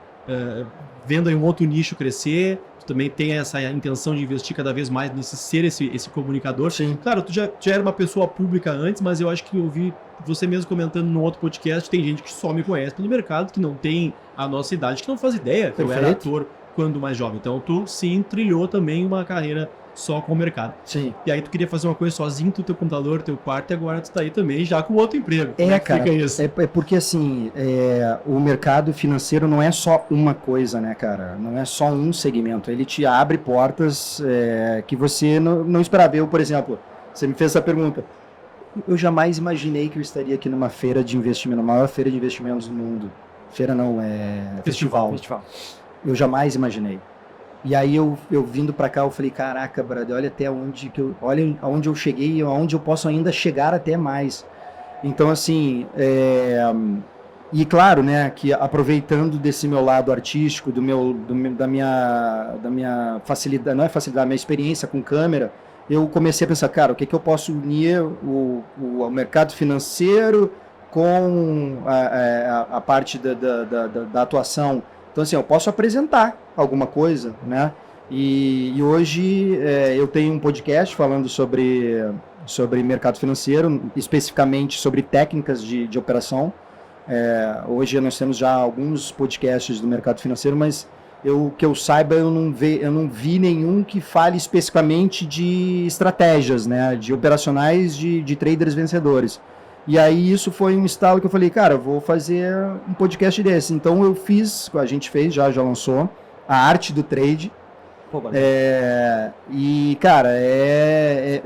vendo aí um outro nicho crescer? Tu também tem essa intenção de investir cada vez mais nesse ser esse comunicador? Sim. Claro, tu já era uma pessoa pública antes, mas eu acho que eu ouvi você mesmo comentando num outro podcast, tem gente que só me conhece pelo mercado, que não tem a nossa idade, que não faz ideia que eu era Perfeito. ator quando mais jovem. Então, tu sim trilhou também uma carreira só com o mercado. Sim. E aí tu queria fazer uma coisa sozinho, tu teu computador, teu quarto, e agora tu tá aí também já com outro emprego. Como é que Cara, fica isso? é porque assim, o mercado financeiro não é só uma coisa, né, cara? Não é só um segmento. Ele te abre portas que você não esperava. Eu, por exemplo, você me fez essa pergunta. Eu jamais imaginei que eu estaria aqui numa feira de investimento, a maior feira de investimentos do mundo. Feira não, festival. Eu jamais imaginei. E aí eu vindo pra cá, eu falei, caraca, brother, olha até onde olha aonde eu cheguei e aonde eu posso ainda chegar até mais. Então, assim, e claro, né, que aproveitando desse meu lado artístico, da minha facilidade, não é facilidade, minha experiência com câmera, eu comecei a pensar, cara, o que eu posso unir o mercado financeiro com a parte da atuação. Então, assim, eu posso apresentar alguma coisa, né? E hoje eu tenho um podcast falando sobre mercado financeiro, especificamente sobre técnicas de operação. Hoje nós temos já alguns podcasts do mercado financeiro, mas que eu saiba, eu não vi nenhum que fale especificamente de estratégias, né? De operacionais de traders vencedores. E aí isso foi um estalo que eu falei, cara, eu vou fazer um podcast desse. Então a gente fez, já lançou, a arte do trade. Pô, E, cara, é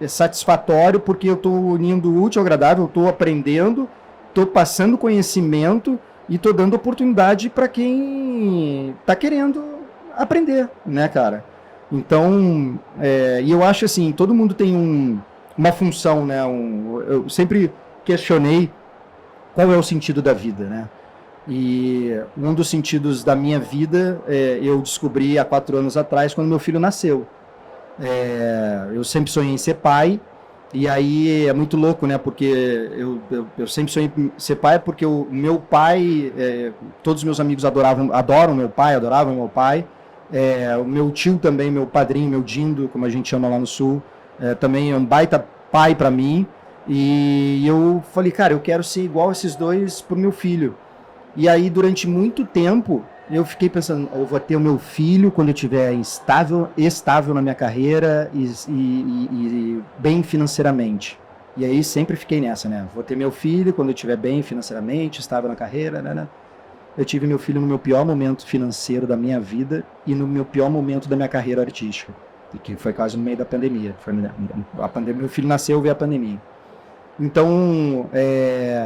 satisfatório porque eu tô unindo o útil ao agradável, eu tô aprendendo, tô passando conhecimento e tô dando oportunidade para quem tá querendo aprender, né, cara? Então, e eu acho assim, todo mundo tem uma função, né? Eu sempre questionei qual é o sentido da vida, né? E um dos sentidos da minha vida eu descobri há 4 anos atrás, quando meu filho nasceu. Eu sempre sonhei em ser pai, e aí é muito louco, né? Porque eu sempre sonhei em ser pai, porque o meu pai, todos os meus amigos adoram meu pai, adoravam meu pai. O meu tio também, meu padrinho, meu dindo, como a gente chama lá no sul, também é um baita pai para mim. E eu falei, cara, eu quero ser igual a esses dois pro meu filho. E aí, durante muito tempo, eu fiquei pensando, eu vou ter o meu filho quando eu estiver estável na minha carreira e bem financeiramente. E aí, sempre fiquei nessa, né? Vou ter meu filho quando eu estiver bem financeiramente, estável na carreira, né? Eu tive meu filho no meu pior momento financeiro da minha vida e no meu pior momento da minha carreira artística, que foi quase no meio da pandemia. Meu filho nasceu, veio a pandemia. Então,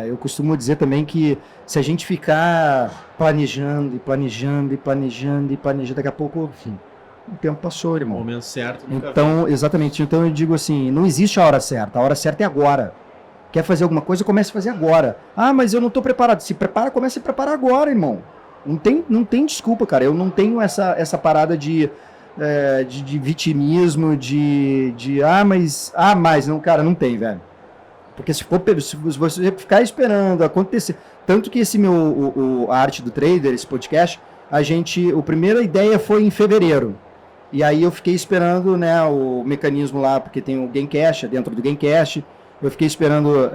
eu costumo dizer também que se a gente ficar planejando, daqui a pouco, enfim, o tempo passou, irmão. O momento certo nunca Então, exatamente. Então eu digo assim, não existe a hora certa é agora. Quer fazer alguma coisa, comece a fazer agora. Ah, mas eu não estou preparado. Se prepara, comece a preparar agora, irmão. Não tem desculpa, cara. Eu não tenho essa parada de vitimismo, mas não, cara, não tem, velho. Porque se você ficar esperando acontecer, tanto que esse a arte do trader, esse podcast, a primeira ideia foi em fevereiro. E aí eu fiquei esperando, né, o mecanismo lá, porque tem o Gamecast, dentro do Gamecast, eu fiquei esperando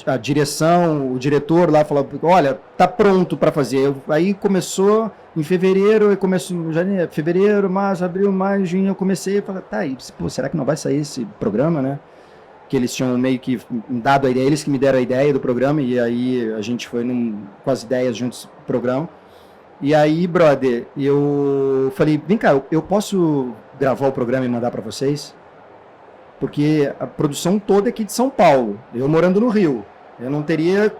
a direção, o diretor lá falou, olha, tá pronto para fazer. Aí começou em fevereiro, em janeiro, fevereiro, março, abril, maio, junho, eu comecei a falar, tá, será que não vai sair esse programa, né? Que eles tinham meio que dado a ideia, eles que me deram a ideia do programa, e aí a gente foi com as ideias juntos do programa. E aí, brother, eu falei, vem cá, eu posso gravar o programa e mandar para vocês? Porque a produção toda é aqui de São Paulo, eu morando no Rio, eu não teria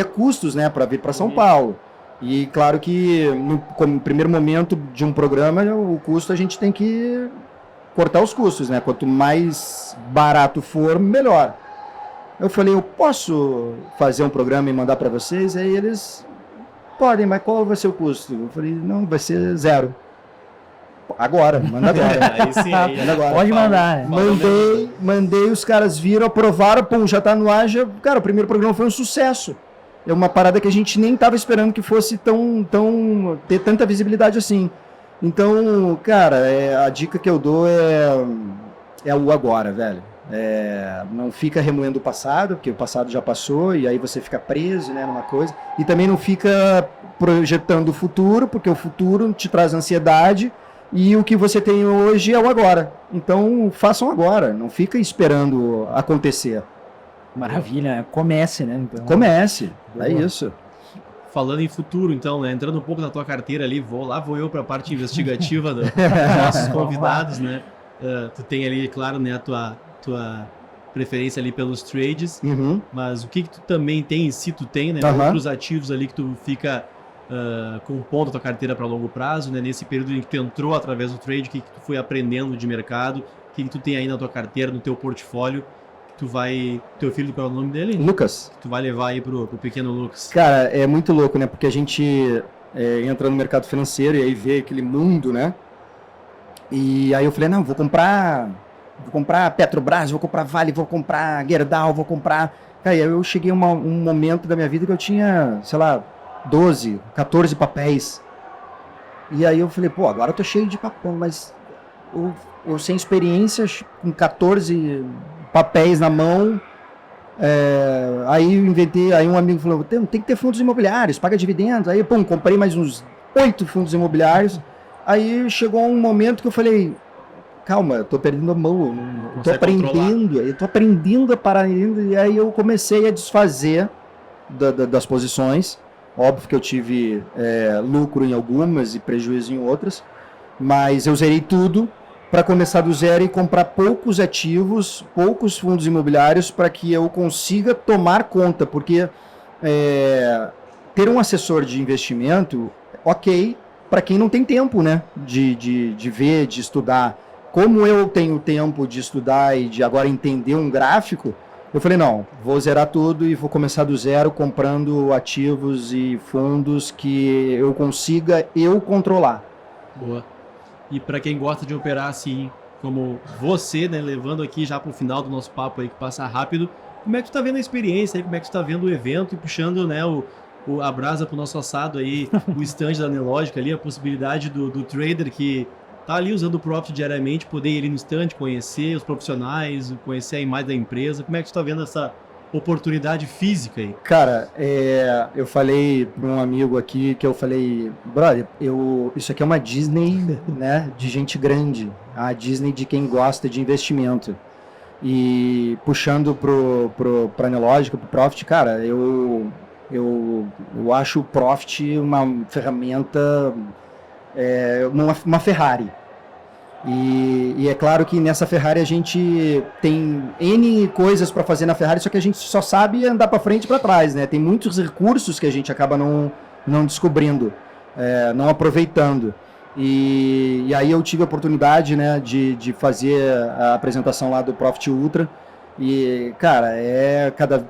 custos, né, para vir para São Paulo. E claro que no primeiro momento de um programa, o custo a gente tem que cortar os custos, né? Quanto mais barato for, melhor. Eu falei, eu posso fazer um programa e mandar para vocês? Aí eles, podem, mas qual vai ser o custo? Eu falei, não, vai ser 0. Agora, manda agora. Aí sim, Manda agora. Pode mandar. Mandei, os caras viram, aprovaram, pum, já tá no ar. Cara, o primeiro programa foi um sucesso. É uma parada que a gente nem tava esperando que fosse ter tanta visibilidade assim. Então, cara, a dica que eu dou é o agora, velho. Não fica remoendo o passado, porque o passado já passou e aí você fica preso, né, numa coisa. E também não fica projetando o futuro, porque o futuro te traz ansiedade e o que você tem hoje é o agora. Então, façam agora, não fica esperando acontecer. Maravilha, comece, né? Então, comece, boa. É isso. Falando em futuro, então, né? Entrando um pouco na tua carteira ali, vou eu para a parte investigativa dos nossos convidados, né? Tu tem ali, claro, né, a tua preferência ali pelos trades, mas o que tu também tem, se tu tem, né? Outros ativos ali que tu fica compondo a tua carteira para longo prazo, né? Nesse período em que tu entrou através do trade, o que tu foi aprendendo de mercado, o que tu tem aí na tua carteira, no teu portfólio, teu filho, qual é o nome dele? Lucas. Que tu vai levar aí pro pequeno Lucas. Cara, é muito louco, né? Porque a gente entra no mercado financeiro e aí vê aquele mundo, né? E aí eu falei, não, vou comprar Petrobras, vou comprar Vale, vou comprar Gerdau, vou comprar... Cara, aí eu cheguei a um momento da minha vida que eu tinha, sei lá, 12, 14 papéis. E aí eu falei, pô, agora eu tô cheio de papel, mas eu sem experiência, com 14 papéis na mão, aí eu inventei, aí um amigo falou, tem que ter fundos imobiliários, paga dividendos, aí pum, comprei mais uns 8 fundos imobiliários, aí chegou um momento que eu falei, calma, eu tô perdendo a mão, eu tô aprendendo a parar, e aí eu comecei a desfazer das posições, óbvio que eu tive lucro em algumas e prejuízo em outras, mas eu zerei tudo, para começar do zero e comprar poucos ativos, poucos fundos imobiliários para que eu consiga tomar conta, porque ter um assessor de investimento, ok, para quem não tem tempo, né, de ver, de estudar. Como eu tenho tempo de estudar e de agora entender um gráfico, Eu falei, não, vou zerar tudo e vou começar do zero comprando ativos e fundos que eu consiga controlar. Boa. E para quem gosta de operar assim, como você, né, levando aqui já para o final do nosso papo aí que passa rápido, como é que tu tá vendo a experiência aí, como é que tu tá vendo o evento e puxando, né, a brasa pro nosso assado aí, o stand da Nelogica ali, a possibilidade do trader que tá ali usando o Profit diariamente, poder ir ali no stand, conhecer os profissionais, conhecer a imagem da empresa. Como é que tu tá vendo essa oportunidade física aí? Cara, eu falei para um amigo aqui que eu falei, brother, isso aqui é uma Disney, né, de gente grande, a Disney de quem gosta de investimento. E puxando para a Nelogica, para o Profit, cara, eu acho o Profit uma ferramenta, uma Ferrari. E é claro que nessa Ferrari a gente tem N coisas para fazer na Ferrari, só que a gente só sabe andar para frente e para trás, né? Tem muitos recursos que a gente acaba não descobrindo, não aproveitando. E aí eu tive a oportunidade, né, de fazer a apresentação lá do Profit Ultra. E, cara,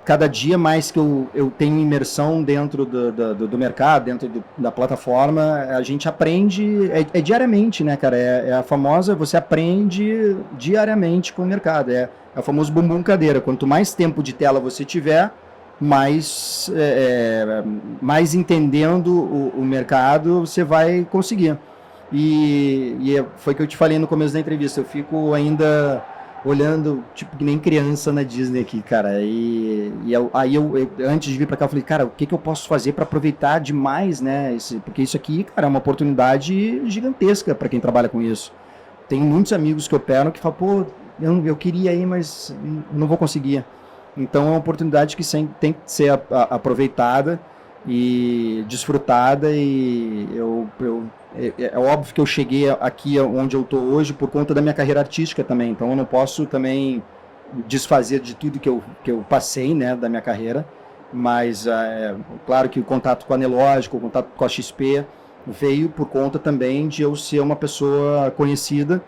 cada dia mais que eu tenho imersão dentro do mercado, dentro da plataforma, a gente aprende, diariamente, né, cara? É a famosa, você aprende diariamente com o mercado. É o famoso bumbum cadeira. Quanto mais tempo de tela você tiver, mais entendendo o mercado você vai conseguir. E foi o que eu te falei no começo da entrevista. Eu fico ainda olhando, tipo, que nem criança na Disney aqui, cara. Aí eu antes de vir pra cá, eu falei, cara, o que eu posso fazer para aproveitar demais, né? Porque isso aqui, cara, é uma oportunidade gigantesca para quem trabalha com isso. Tem muitos amigos que operam que falam, pô, eu queria ir, mas não vou conseguir. Então é uma oportunidade que tem que ser aproveitada e desfrutada. E é óbvio que eu cheguei aqui onde eu estou hoje por conta da minha carreira artística também, então eu não posso também desfazer de tudo que eu passei, né, da minha carreira, mas claro que o contato com a Nelogica, o contato com a XP veio por conta também de eu ser uma pessoa conhecida,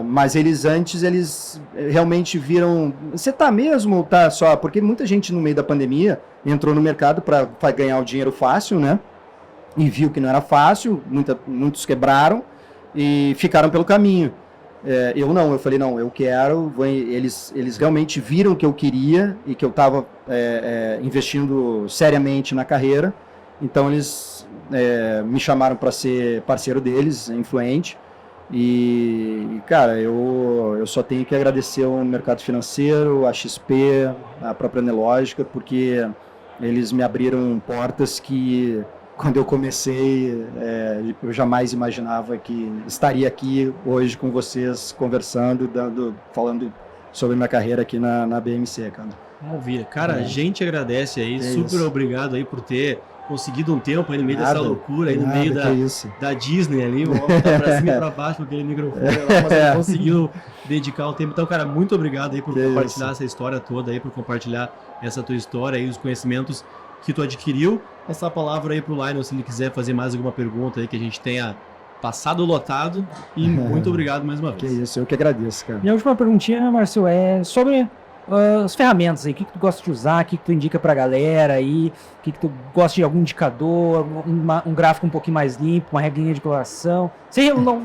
mas eles realmente viram, você tá mesmo ou tá só, porque muita gente no meio da pandemia entrou no mercado para ganhar o dinheiro fácil, né? E viu que não era fácil, muitos quebraram e ficaram pelo caminho. Eu não, eu falei, não, eu quero, eles realmente viram que eu queria e que eu estava investindo seriamente na carreira, então eles me chamaram para ser parceiro deles, influente, e cara, eu só tenho que agradecer ao mercado financeiro, a XP, a própria Nelogica, porque eles me abriram portas que quando eu comecei, eu jamais imaginava que estaria aqui hoje com vocês, conversando, falando sobre minha carreira aqui na BMC, cara. Maravilha. Cara, a gente agradece aí, super obrigado aí por ter conseguido um tempo aí no meio dessa loucura, aí no meio da Disney ali, tá pra cima e pra baixo com aquele microfone lá, mas ele conseguiu dedicar o tempo. Então, cara, muito obrigado aí por compartilhar essa história toda aí, por compartilhar essa tua história aí, os conhecimentos que tu adquiriu. Passar a palavra aí pro Lionel, se ele quiser fazer mais alguma pergunta aí que a gente tenha passado lotado. E muito obrigado mais uma vez. Que isso, eu que agradeço, cara. Minha última perguntinha, Márcio, é sobre as ferramentas aí. O que tu gosta de usar, o que tu indica pra galera aí, o que tu gosta de algum indicador, um gráfico um pouquinho mais limpo, uma regrinha de coloração.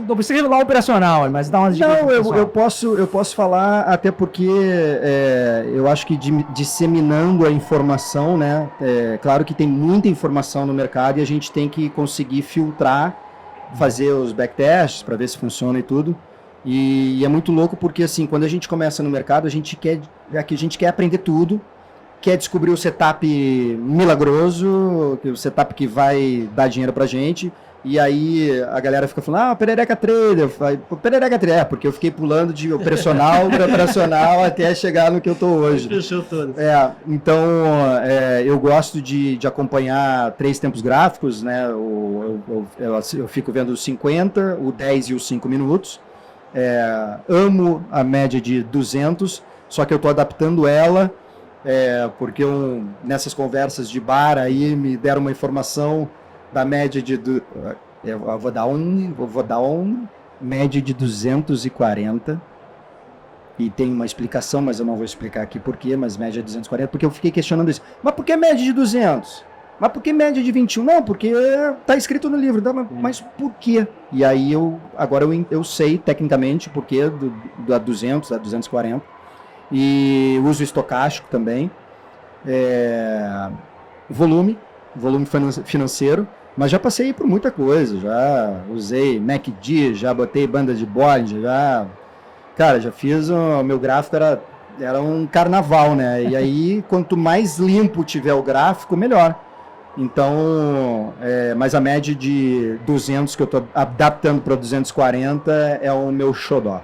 Não precisa revelar o operacional, mas dá umas dicas. Não, eu posso falar, até porque eu acho que disseminando a informação, né? Claro que tem muita informação no mercado e a gente tem que conseguir filtrar, fazer os backtests para ver se funciona e tudo. E é muito louco porque, assim, quando a gente começa no mercado, a gente quer aprender tudo, quer descobrir o setup milagroso, o setup que vai dar dinheiro pra gente. E aí a galera fica falando, Perereca Trader. Perereca Trader, porque eu fiquei pulando de operacional para operacional até chegar no que eu tô hoje. Fechou todo. Então, eu gosto de acompanhar 3 tempos gráficos, né? Eu fico vendo os 50, o 10 e os 5 minutos. Amo a média de 200, só que eu tô adaptando ela, porque nessas conversas de bar aí me deram uma informação da média eu vou dar um média de 240, e tem uma explicação, mas eu não vou explicar aqui por quê, mas média de 240, porque eu fiquei questionando isso. Mas por que média de 200? Mas por que média de 21? Não, porque tá escrito no livro. Mas por quê? E aí agora eu sei tecnicamente por quê da 200, da 240. E uso estocástico também. Volume financeiro. Mas já passei por muita coisa. Já usei MACD, já botei banda de Bollinger, Cara, já fiz... O meu gráfico era um carnaval, né? E aí, quanto mais limpo tiver o gráfico, melhor. Então, mas a média de 200 que eu estou adaptando para 240 é o meu xodó.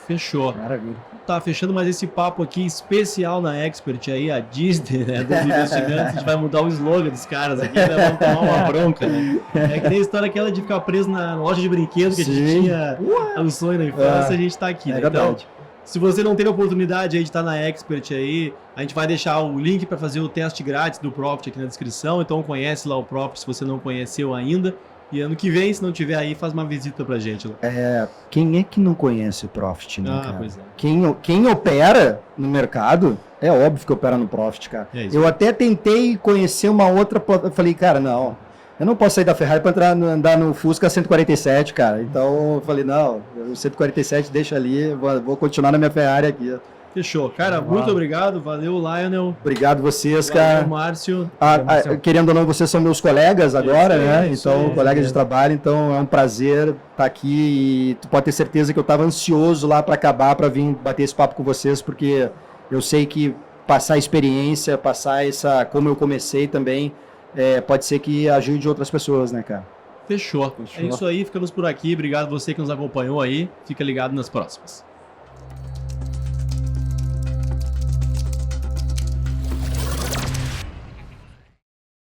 Fechou. Maravilha. Tá fechando mais esse papo aqui especial na Expert aí, a Disney, né, dos investimentos. A gente vai mudar o slogan dos caras aqui, né? Vamos tomar uma bronca, né? É que nem a história aquela de ficar preso na loja de brinquedos que a gente tinha o sonho na infância, a gente tá aqui, né? Então, se você não teve a oportunidade aí de estar na Expert aí, a gente vai deixar o link para fazer o teste grátis do Profit aqui na descrição, então conhece lá o Profit se você não conheceu ainda. E ano que vem, se não tiver aí, faz uma visita pra gente lá. Quem é que não conhece o Profit, né, cara? Pois é. Quem opera no mercado, é óbvio que opera no Profit, cara. Eu até tentei conhecer uma outra, falei, cara, não, eu não posso sair da Ferrari para andar no Fusca 147, cara. Então eu falei, não, o 147 deixa ali, vou continuar na minha Ferrari aqui. Fechou. Cara, muito obrigado. Valeu, Lionel. Obrigado vocês, Valeu, cara. Márcio. Querendo ou não, vocês são meus colegas agora, né? Então, colegas de trabalho. Então, é um prazer estar aqui. E tu pode ter certeza que eu estava ansioso lá para acabar, para vir bater esse papo com vocês, porque eu sei que passar a experiência, passar como eu comecei também, pode ser que ajude outras pessoas, né, cara? Fechou. É isso aí. Ficamos por aqui. Obrigado você que nos acompanhou aí. Fica ligado nas próximas.